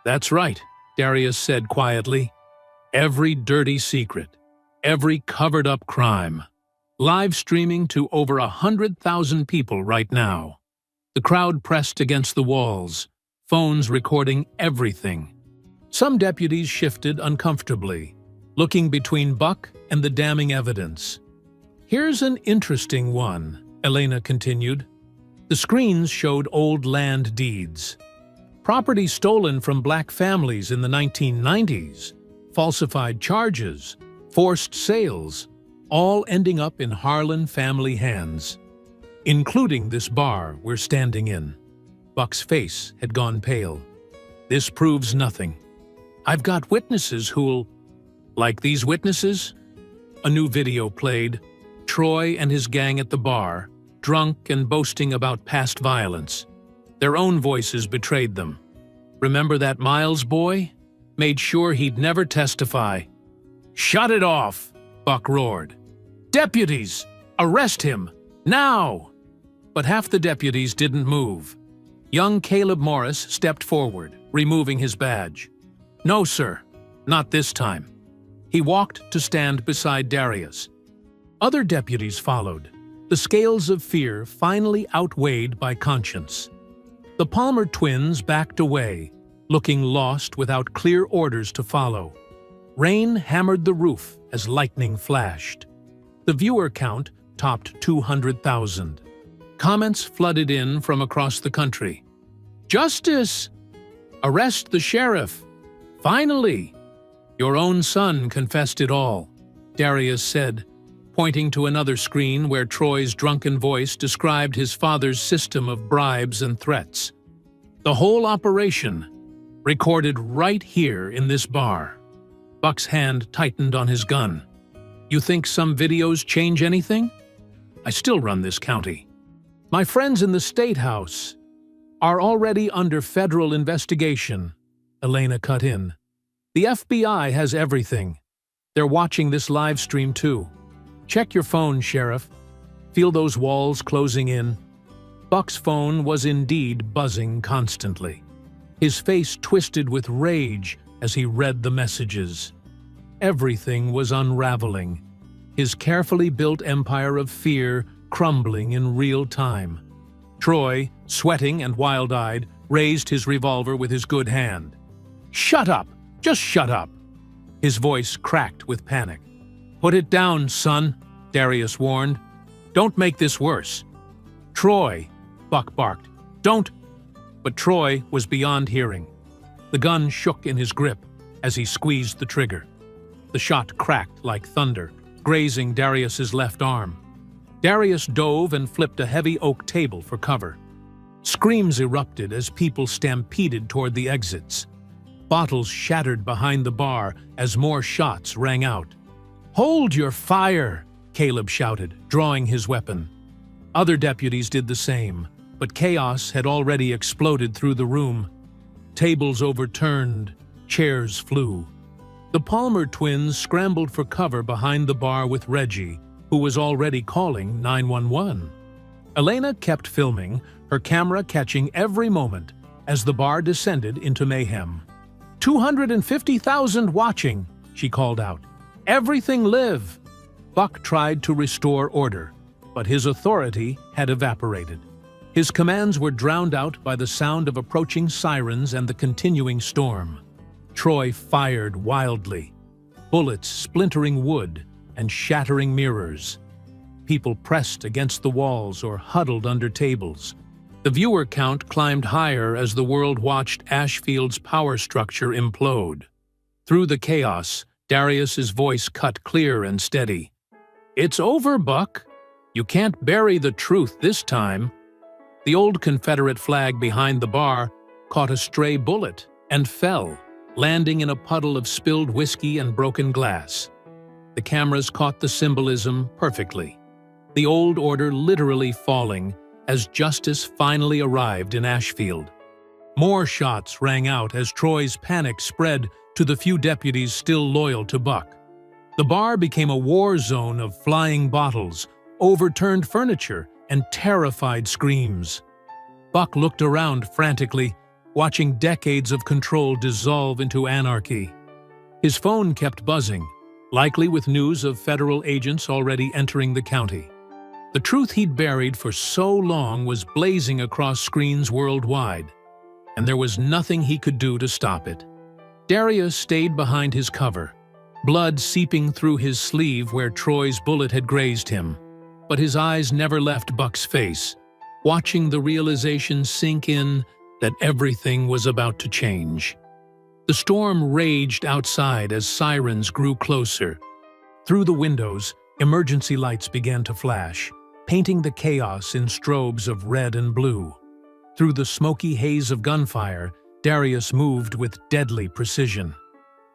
A: "That's right," Darius said quietly. "Every dirty secret, every covered-up crime. Live streaming to over 100,000 people right now." The crowd pressed against the walls, phones recording everything. Some deputies shifted uncomfortably, looking between Buck and the damning evidence. "Here's an interesting one," Elena continued. The screens showed old land deeds. Property stolen from black families in the 1990s, falsified charges, forced sales, all ending up in Harlan family hands, including this bar we're standing in. Buck's face had gone pale. "This proves nothing. I've got witnesses who'll..." "Like these witnesses?" A new video played. Troy and his gang at the bar, drunk and boasting about past violence. Their own voices betrayed them. "Remember that Miles boy? Made sure he'd never testify." "Shut it off!" Buck roared. "Deputies! Arrest him! Now!" But half the deputies didn't move. Young Caleb Morris stepped forward, removing his badge. "No, sir. Not this time." He walked to stand beside Darius. Other deputies followed, the scales of fear finally outweighed by conscience. The Palmer twins backed away, looking lost without clear orders to follow. Rain hammered the roof as lightning flashed. The viewer count topped 200,000. Comments flooded in from across the country. "Justice! Arrest the sheriff! Finally! Your own son confessed it all," Darius said, pointing to another screen where Troy's drunken voice described his father's system of bribes and threats. "The whole operation, recorded right here in this bar." Buck's hand tightened on his gun. "You think some videos change anything? I still run this county. My friends in the State House are already under federal investigation," Elena cut in. "The FBI has everything. They're watching this live stream too. Check your phone, Sheriff. Feel those walls closing in?" Buck's phone was indeed buzzing constantly. His face twisted with rage as he read the messages. Everything was unraveling, his carefully built empire of fear crumbling in real time. Troy, sweating and wild-eyed, raised his revolver with his good hand. "Shut up! Just shut up!" His voice cracked with panic. "Put it down, son," Darius warned. "Don't make this worse." "Troy," Buck barked. "Don't—" But Troy was beyond hearing. The gun shook in his grip as he squeezed the trigger. The shot cracked like thunder, grazing Darius's left arm. Darius dove and flipped a heavy oak table for cover. Screams erupted as people stampeded toward the exits. Bottles shattered behind the bar as more shots rang out. "Hold your fire!" Caleb shouted, drawing his weapon. Other deputies did the same, but chaos had already exploded through the room. Tables overturned, chairs flew. The Palmer twins scrambled for cover behind the bar with Reggie, who was already calling 911. Elena kept filming, her camera catching every moment as the bar descended into mayhem. 250,000 watching, she called out. "Everything live!" Buck tried to restore order, but his authority had evaporated. His commands were drowned out by the sound of approaching sirens and the continuing storm. Troy fired wildly, bullets splintering wood and shattering mirrors. People pressed against the walls or huddled under tables. The viewer count climbed higher as the world watched Ashfield's power structure implode. Through the chaos, Darius's voice cut clear and steady. "It's over, Buck. You can't bury the truth this time." The old Confederate flag behind the bar caught a stray bullet and fell, landing in a puddle of spilled whiskey and broken glass. The cameras caught the symbolism perfectly. The old order literally falling as justice finally arrived in Ashfield. More shots rang out as Troy's panic spread to the few deputies still loyal to Buck. The bar became a war zone of flying bottles, overturned furniture, and terrified screams. Buck looked around frantically, watching decades of control dissolve into anarchy. His phone kept buzzing, likely with news of federal agents already entering the county. The truth he'd buried for so long was blazing across screens worldwide. and there was nothing he could do to stop it. Darius stayed behind his cover, blood seeping through his sleeve where Troy's bullet had grazed him. But his eyes never left Buck's face, watching the realization sink in that everything was about to change. The storm raged outside as sirens grew closer. Through the windows, emergency lights began to flash, painting the chaos in strobes of red and blue. Through the smoky haze of gunfire, Darius moved with deadly precision.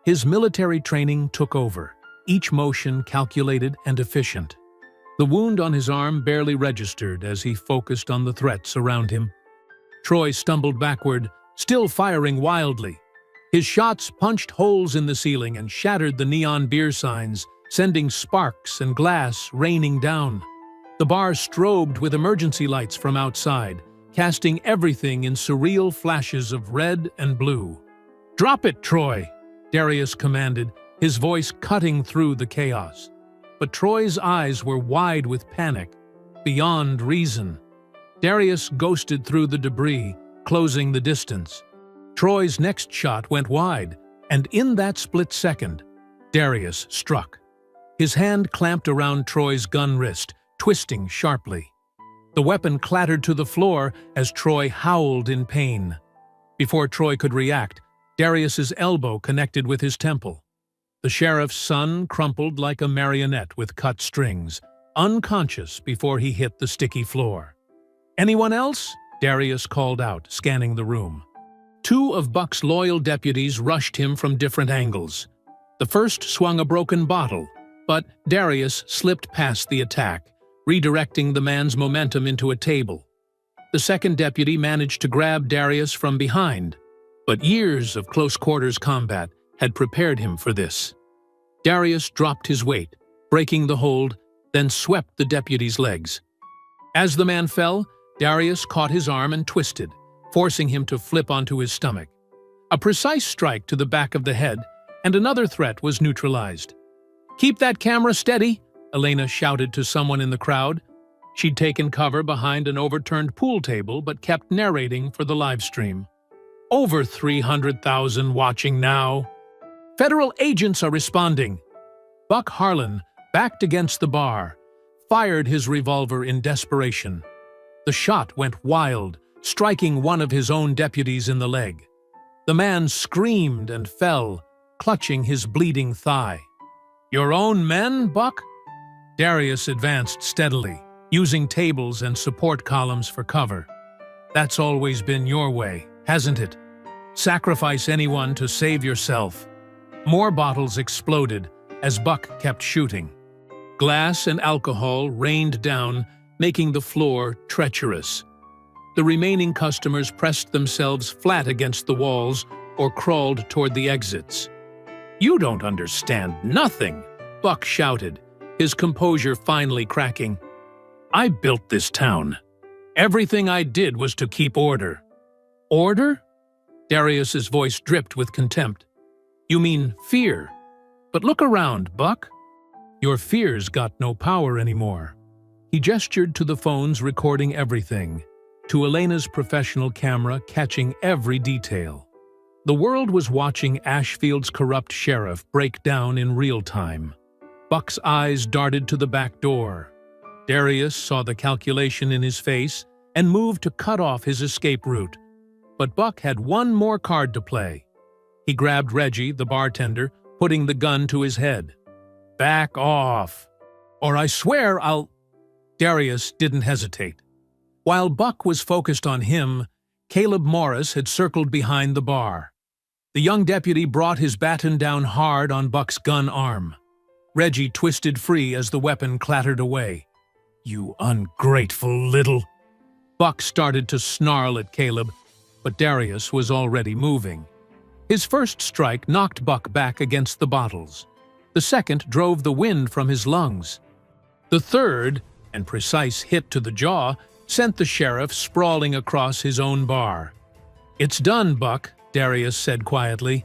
A: His military training took over, each motion calculated and efficient. The wound on his arm barely registered as he focused on the threats around him. Troy stumbled backward, still firing wildly. His shots punched holes in the ceiling and shattered the neon beer signs, sending sparks and glass raining down. The bar strobed with emergency lights from outside, casting everything in surreal flashes of red and blue. "Drop it, Troy!" Darius commanded, his voice cutting through the chaos. But Troy's eyes were wide with panic, beyond reason. Darius ghosted through the debris, closing the distance. Troy's next shot went wide, and in that split second, Darius struck. His hand clamped around Troy's gun wrist, twisting sharply. The weapon clattered to the floor as Troy howled in pain. Before Troy could react, Darius's elbow connected with his temple. The sheriff's son crumpled like a marionette with cut strings, unconscious before he hit the sticky floor. "Anyone else?" Darius called out, scanning the room. Two of Buck's loyal deputies rushed him from different angles. The first swung a broken bottle, but Darius slipped past the attack, redirecting the man's momentum into a table. The second deputy managed to grab Darius from behind, but years of close-quarters combat had prepared him for this. Darius dropped his weight, breaking the hold, then swept the deputy's legs. As the man fell, Darius caught his arm and twisted, forcing him to flip onto his stomach. A precise strike to the back of the head, and another threat was neutralized. "Keep that camera steady," Elena shouted to someone in the crowd. She'd taken cover behind an overturned pool table but kept narrating for the live stream. "Over 300,000 watching now. Federal agents are responding." Buck Harlan, backed against the bar, fired his revolver in desperation. The shot went wild, striking one of his own deputies in the leg. The man screamed and fell, clutching his bleeding thigh. "Your own men, Buck?" Darius advanced steadily, using tables and support columns for cover. "That's always been your way, hasn't it? Sacrifice anyone to save yourself." More bottles exploded as Buck kept shooting. Glass and alcohol rained down, making the floor treacherous. The remaining customers pressed themselves flat against the walls or crawled toward the exits. "You don't understand nothing," Buck shouted, his composure finally cracking. "I built this town. Everything I did was to keep order." "Order?" Darius's voice dripped with contempt. "You mean fear. But look around, Buck. Your fears got no power anymore." He gestured to the phones recording everything, to Elena's professional camera catching every detail. The world was watching Ashfield's corrupt sheriff break down in real time. Buck's eyes darted to the back door. Darius saw the calculation in his face and moved to cut off his escape route. But Buck had one more card to play. He grabbed Reggie, the bartender, putting the gun to his head. "Back off, or I swear I'll—" Darius didn't hesitate. While Buck was focused on him, Caleb Morris had circled behind the bar. The young deputy brought his baton down hard on Buck's gun arm. Reggie twisted free as the weapon clattered away. "You ungrateful little—" Buck started to snarl at Caleb, but Darius was already moving. His first strike knocked Buck back against the bottles. The second drove the wind from his lungs. The third, and precise hit to the jaw, sent the sheriff sprawling across his own bar. "It's done, Buck," Darius said quietly.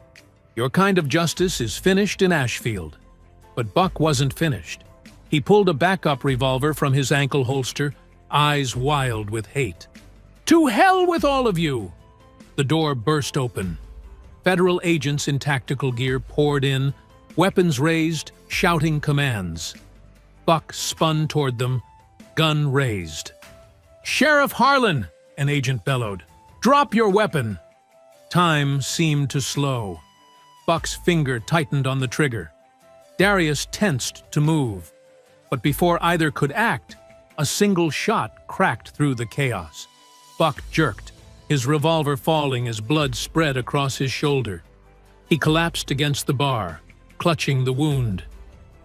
A: "Your kind of justice is finished in Ashfield." But Buck wasn't finished. He pulled a backup revolver from his ankle holster, eyes wild with hate. "To hell with all of you!" The door burst open. Federal agents in tactical gear poured in, weapons raised, shouting commands. Buck spun toward them, gun raised. "Sheriff Harlan!" an agent bellowed. "Drop your weapon!" Time seemed to slow. Buck's finger tightened on the trigger. Darius tensed to move. But before either could act, a single shot cracked through the chaos. Buck jerked, his revolver falling as blood spread across his shoulder. He collapsed against the bar, clutching the wound.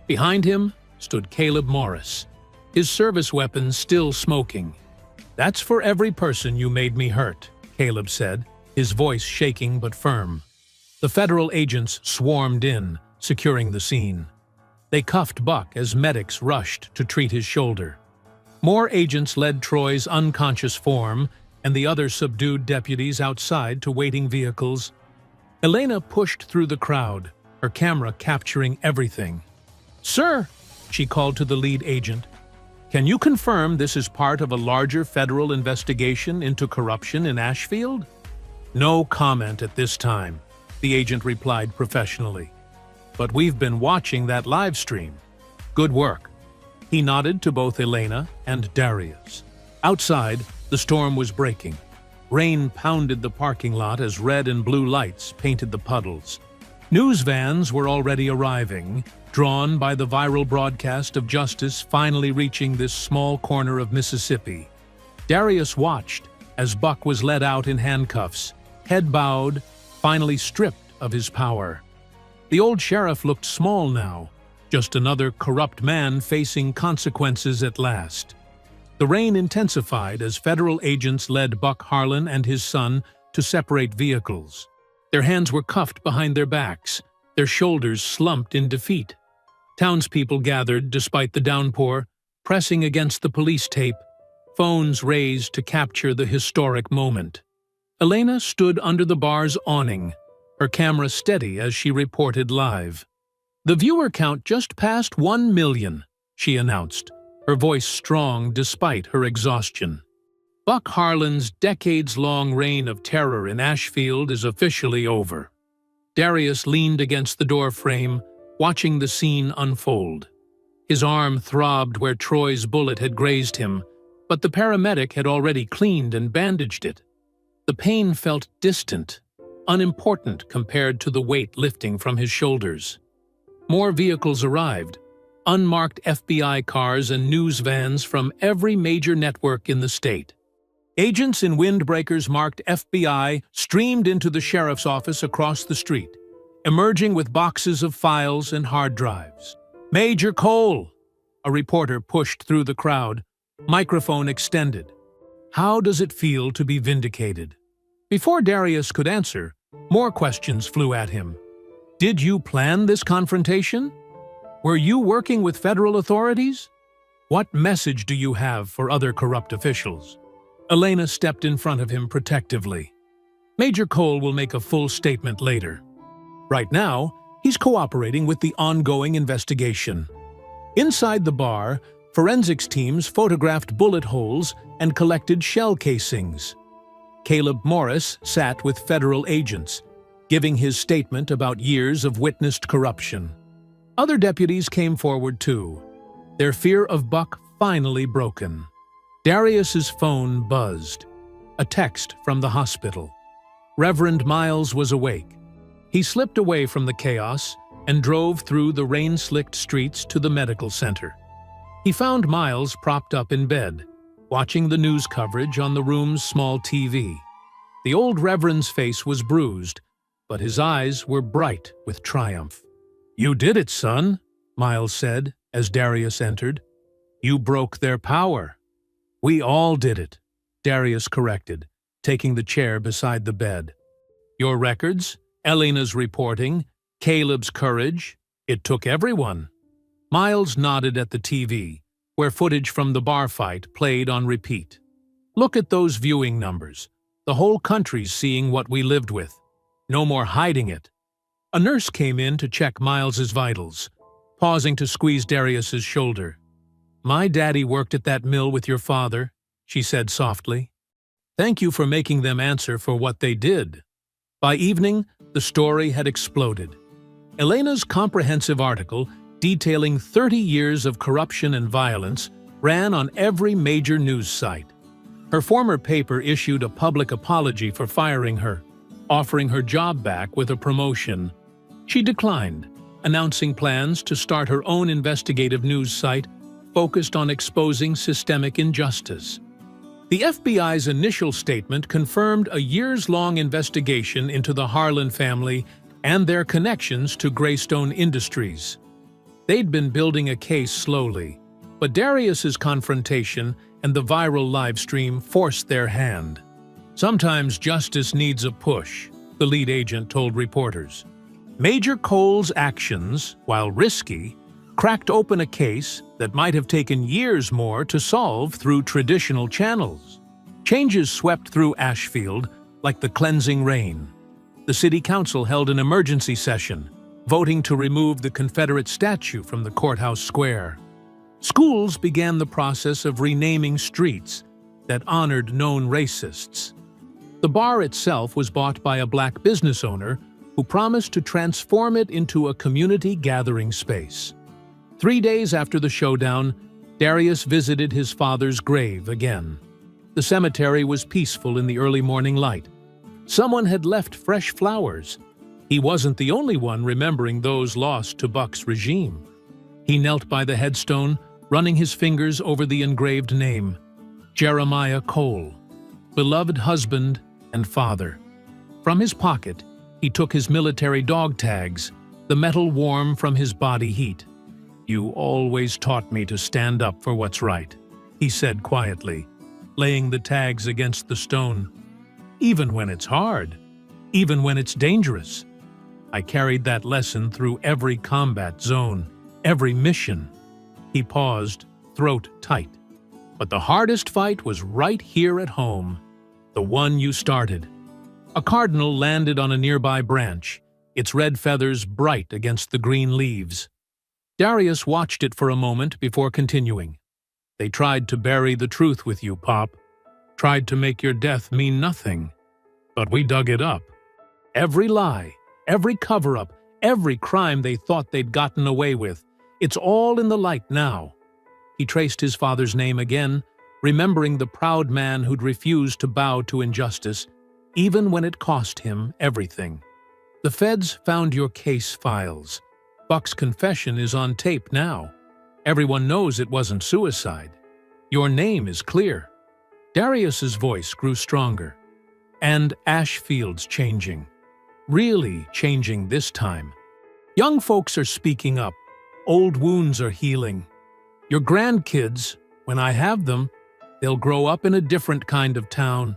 A: Behind him stood Caleb Morris, his service weapon still smoking. "That's for every person you made me hurt," Caleb said, his voice shaking but firm. The federal agents swarmed in, securing the scene. They cuffed Buck as medics rushed to treat his shoulder. More agents led Troy's unconscious form and the other subdued deputies outside to waiting vehicles. Elena pushed through the crowd, her camera capturing everything. "Sir," she called to the lead agent, "can you confirm this is part of a larger federal investigation into corruption in Ashfield?" "No comment at this time," the agent replied professionally. "But we've been watching that live stream. Good work." He nodded to both Elena and Darius. Outside, the storm was breaking. Rain pounded the parking lot as red and blue lights painted the puddles. News vans were already arriving, drawn by the viral broadcast of justice finally reaching this small corner of Mississippi. Darius watched as Buck was led out in handcuffs, head bowed, finally stripped of his power. The old sheriff looked small now, just another corrupt man facing consequences at last. The rain intensified as federal agents led Buck Harlan and his son to separate vehicles. Their hands were cuffed behind their backs, their shoulders slumped in defeat. Townspeople gathered despite the downpour, pressing against the police tape, phones raised to capture the historic moment. Elena stood under the bar's awning, her camera steady as she reported live. "The viewer count just passed 1 million, she announced, her voice strong despite her exhaustion. Buck Harlan's decades-long reign of terror in Ashfield is officially over. Darius leaned against the doorframe, watching the scene unfold. His arm throbbed where Troy's bullet had grazed him, but the paramedic had already cleaned and bandaged it. The pain felt distant, unimportant compared to the weight lifting from his shoulders. More vehicles arrived, unmarked FBI cars and news vans from every major network in the state. Agents in windbreakers marked FBI streamed into the sheriff's office across the street, emerging with boxes of files and hard drives. "Major Cole!" A reporter pushed through the crowd, microphone extended. "How does it feel to be vindicated?" Before Darius could answer, more questions flew at him. "Did you plan this confrontation? Were you working with federal authorities? What message do you have for other corrupt officials?" Elena stepped in front of him protectively. "Major Cole will make a full statement later. Right now, he's cooperating with the ongoing investigation." Inside the bar, forensics teams photographed bullet holes and collected shell casings. Caleb Morris sat with federal agents, giving his statement about years of witnessed corruption. Other deputies came forward too, their fear of Buck finally broken. Darius's phone buzzed. A text from the hospital. Reverend Miles was awake. He slipped away from the chaos and drove through the rain-slicked streets to the medical center. He found Miles propped up in bed, watching the news coverage on the room's small TV. The old Reverend's face was bruised, but his eyes were bright with triumph. "You did it, son," Miles said as Darius entered. "You broke their power." "We all did it," Darius corrected, taking the chair beside the bed. "Your records, Elena's reporting, Caleb's courage, it took everyone." Miles nodded at the TV, where footage from the bar fight played on repeat. "Look at those viewing numbers. The whole country's seeing what we lived with. No more hiding it." A nurse came in to check Miles's vitals, pausing to squeeze Darius's shoulder. "My daddy worked at that mill with your father," she said softly. Thank you for making them answer for what they did. By evening, the story had exploded. Elena's comprehensive article, detailing 30 years of corruption and violence, ran on every major news site. Her former paper issued a public apology for firing her, offering her job back with a promotion. She declined, announcing plans to start her own investigative news site focused on exposing systemic injustice. The FBI's initial statement confirmed a years-long investigation into the Harlan family and their connections to Greystone Industries. They'd been building a case slowly, but Darius's confrontation and the viral livestream forced their hand. Sometimes justice needs a push, the lead agent told reporters. Major Cole's actions, while risky, cracked open a case that might have taken years more to solve through traditional channels. Changes swept through Ashfield like the cleansing rain. The city council held an emergency session, voting to remove the Confederate statue from the courthouse square. Schools began the process of renaming streets that honored known racists. The bar itself was bought by a black business owner who promised to transform it into a community gathering space. 3 days after the showdown, Darius visited his father's grave again. The cemetery was peaceful in the early morning light. Someone had left fresh flowers. He wasn't the only one remembering those lost to Buck's regime. He knelt by the headstone, running his fingers over the engraved name, Jeremiah Cole, beloved husband and father. From his pocket, he took his military dog tags, the metal warm from his body heat. "You always taught me to stand up for what's right," he said quietly, laying the tags against the stone. "Even when it's hard, even when it's dangerous. I carried that lesson through every combat zone, every mission." He paused, throat tight. "But the hardest fight was right here at home, the one you started." A cardinal landed on a nearby branch, its red feathers bright against the green leaves. Darius watched it for a moment before continuing. "They tried to bury the truth with you, Pop. Tried to make your death mean nothing. But we dug it up. Every lie, every cover-up, every crime they thought they'd gotten away with, it's all in the light now." He traced his father's name again, remembering the proud man who'd refused to bow to injustice, even when it cost him everything. "The feds found your case files. Buck's confession is on tape now. Everyone knows it wasn't suicide. Your name is clear." Darius's voice grew stronger. "And Ashfield's changing. Really changing this time. Young folks are speaking up. Old wounds are healing. Your grandkids, when I have them, they'll grow up in a different kind of town."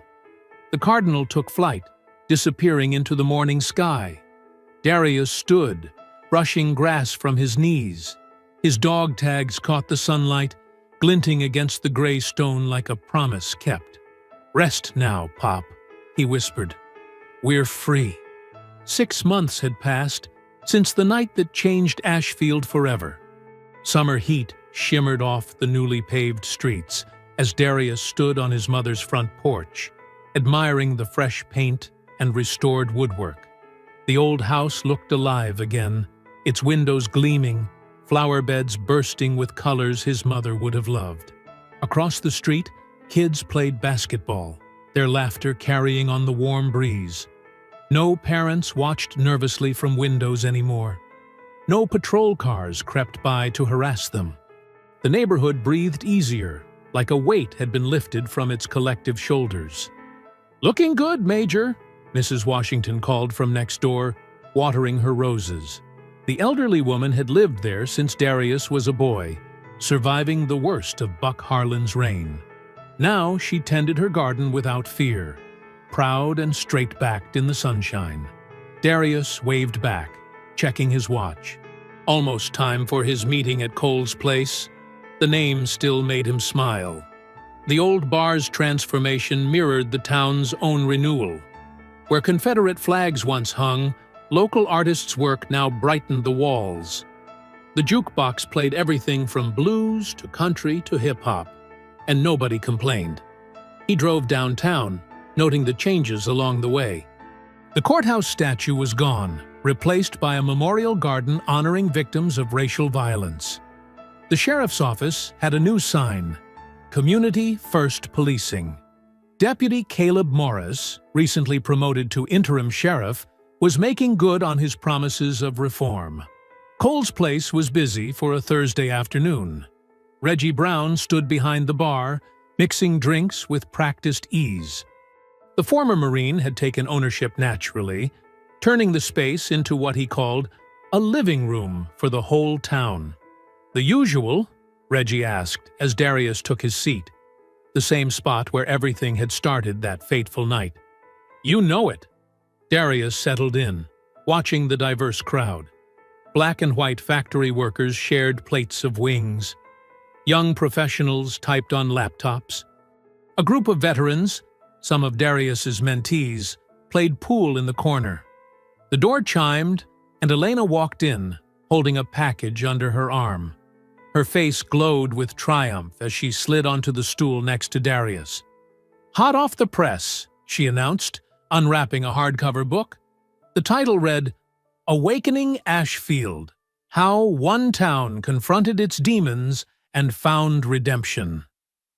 A: The cardinal took flight, disappearing into the morning sky. Darius stood, brushing grass from his knees. His dog tags caught the sunlight, glinting against the gray stone like a promise kept. "Rest now, Pop," he whispered. "We're free." 6 months had passed since the night that changed Ashfield forever. Summer heat shimmered off the newly paved streets as Darius stood on his mother's front porch, admiring the fresh paint and restored woodwork. The old house looked alive again, its windows gleaming, flower beds bursting with colors his mother would have loved. Across the street, kids played basketball, their laughter carrying on the warm breeze. No parents watched nervously from windows anymore. No patrol cars crept by to harass them. The neighborhood breathed easier, like a weight had been lifted from its collective shoulders. "Looking good, Major," Mrs. Washington called from next door, watering her roses. The elderly woman had lived there since Darius was a boy, surviving the worst of Buck Harlan's reign. Now she tended her garden without fear, proud and straight-backed in the sunshine. Darius waved back, checking his watch. Almost time for his meeting at Cole's place. The name still made him smile. The old bar's transformation mirrored the town's own renewal. Where Confederate flags once hung, local artists' work now brightened the walls. The jukebox played everything from blues to country to hip-hop, and nobody complained. He drove downtown, noting the changes along the way. The courthouse statue was gone, replaced by a memorial garden honoring victims of racial violence. The sheriff's office had a new sign: Community First Policing. Deputy Caleb Morris, recently promoted to interim sheriff, was making good on his promises of reform. Cole's place was busy for a Thursday afternoon. Reggie Brown stood behind the bar, mixing drinks with practiced ease. The former Marine had taken ownership naturally, turning the space into what he called a living room for the whole town. "The usual?" Reggie asked as Darius took his seat, the same spot where everything had started that fateful night. "You know it." Darius settled in, watching the diverse crowd. Black and white factory workers shared plates of wings. Young professionals typed on laptops. A group of veterans, some of Darius's mentees, played pool in the corner. The door chimed, and Elena walked in, holding a package under her arm. Her face glowed with triumph as she slid onto the stool next to Darius. "Hot off the press," she announced, unwrapping a hardcover book. The title read, "Awakening Ashfield: How One Town Confronted Its Demons and Found Redemption."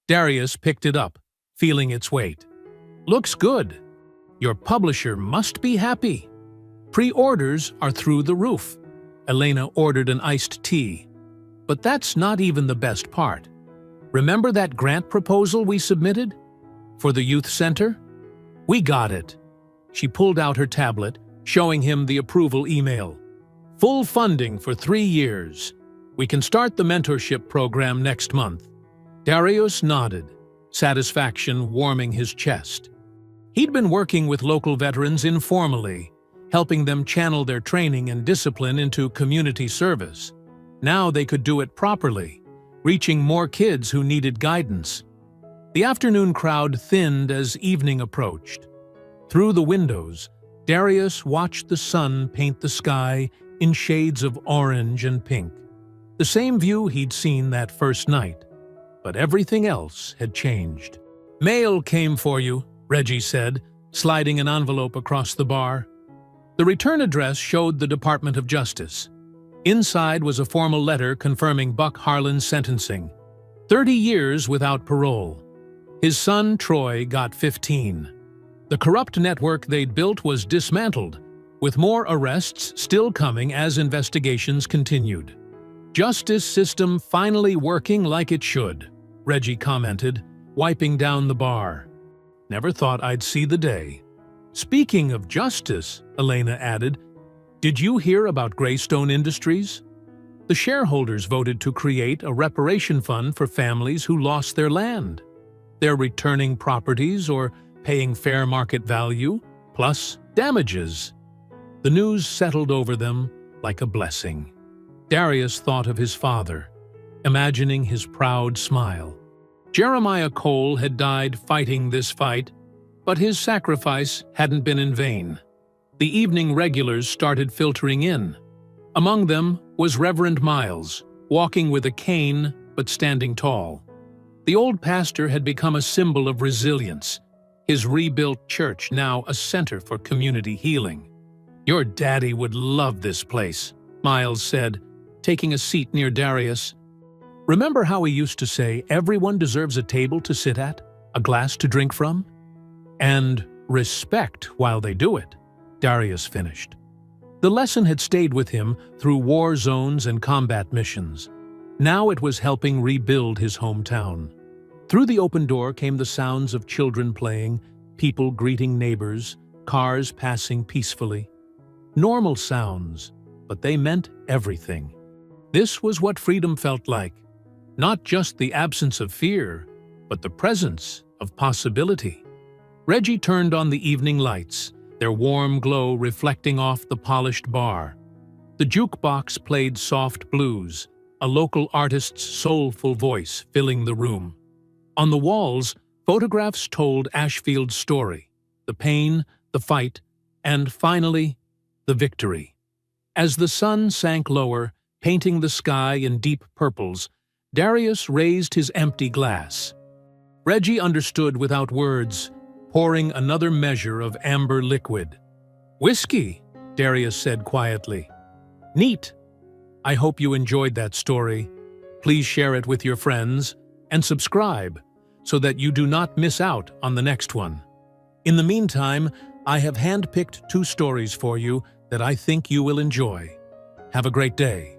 A: Darius picked it up, feeling its weight. "Looks good. Your publisher must be happy." "Pre-orders are through the roof." Elena ordered an iced tea. "But that's not even the best part. Remember that grant proposal we submitted? For the youth center? We got it." She pulled out her tablet, showing him the approval email. "Full funding for 3 years. We can start the mentorship program next month." Darius nodded, satisfaction warming his chest. He'd been working with local veterans informally, helping them channel their training and discipline into community service. Now they could do it properly, reaching more kids who needed guidance. The afternoon crowd thinned as evening approached. Through the windows, Darius watched the sun paint the sky in shades of orange and pink. The same view he'd seen that first night, but everything else had changed. "Mail came for you," Reggie said, sliding an envelope across the bar. The return address showed the Department of Justice. Inside was a formal letter confirming Buck Harlan's sentencing. 30 years without parole. His son, Troy, got 15. The corrupt network they'd built was dismantled, with more arrests still coming as investigations continued. "Justice system finally working like it should," Reggie commented, wiping down the bar. "Never thought I'd see the day." "Speaking of justice," Elena added, "did you hear about Greystone Industries? The shareholders voted to create a reparation fund for families who lost their land. They're returning properties or paying fair market value, plus damages." The news settled over them like a blessing. Darius thought of his father, imagining his proud smile. Jeremiah Cole had died fighting this fight, but his sacrifice hadn't been in vain. The evening regulars started filtering in. Among them was Reverend Miles, walking with a cane but standing tall. The old pastor had become a symbol of resilience, his rebuilt church now a center for community healing. "Your daddy would love this place," Miles said, taking a seat near Darius. "Remember how he used to say everyone deserves a table to sit at, a glass to drink from? And respect while they do it," Darius finished. The lesson had stayed with him through war zones and combat missions. Now it was helping rebuild his hometown. Through the open door came the sounds of children playing, people greeting neighbors, cars passing peacefully. Normal sounds, but they meant everything. This was what freedom felt like. Not just the absence of fear, but the presence of possibility. Reggie turned on the evening lights, their warm glow reflecting off the polished bar. The jukebox played soft blues, a local artist's soulful voice filling the room. On the walls, photographs told Ashfield's story, the pain, the fight, and finally, the victory. As the sun sank lower, painting the sky in deep purples, Darius raised his empty glass. Reggie understood without words, pouring another measure of amber liquid. "Whiskey," Darius said quietly. "Neat. I hope you enjoyed that story. Please share it with your friends and subscribe so that you do not miss out on the next one. In the meantime, I have handpicked 2 stories for you that I think you will enjoy. Have a great day.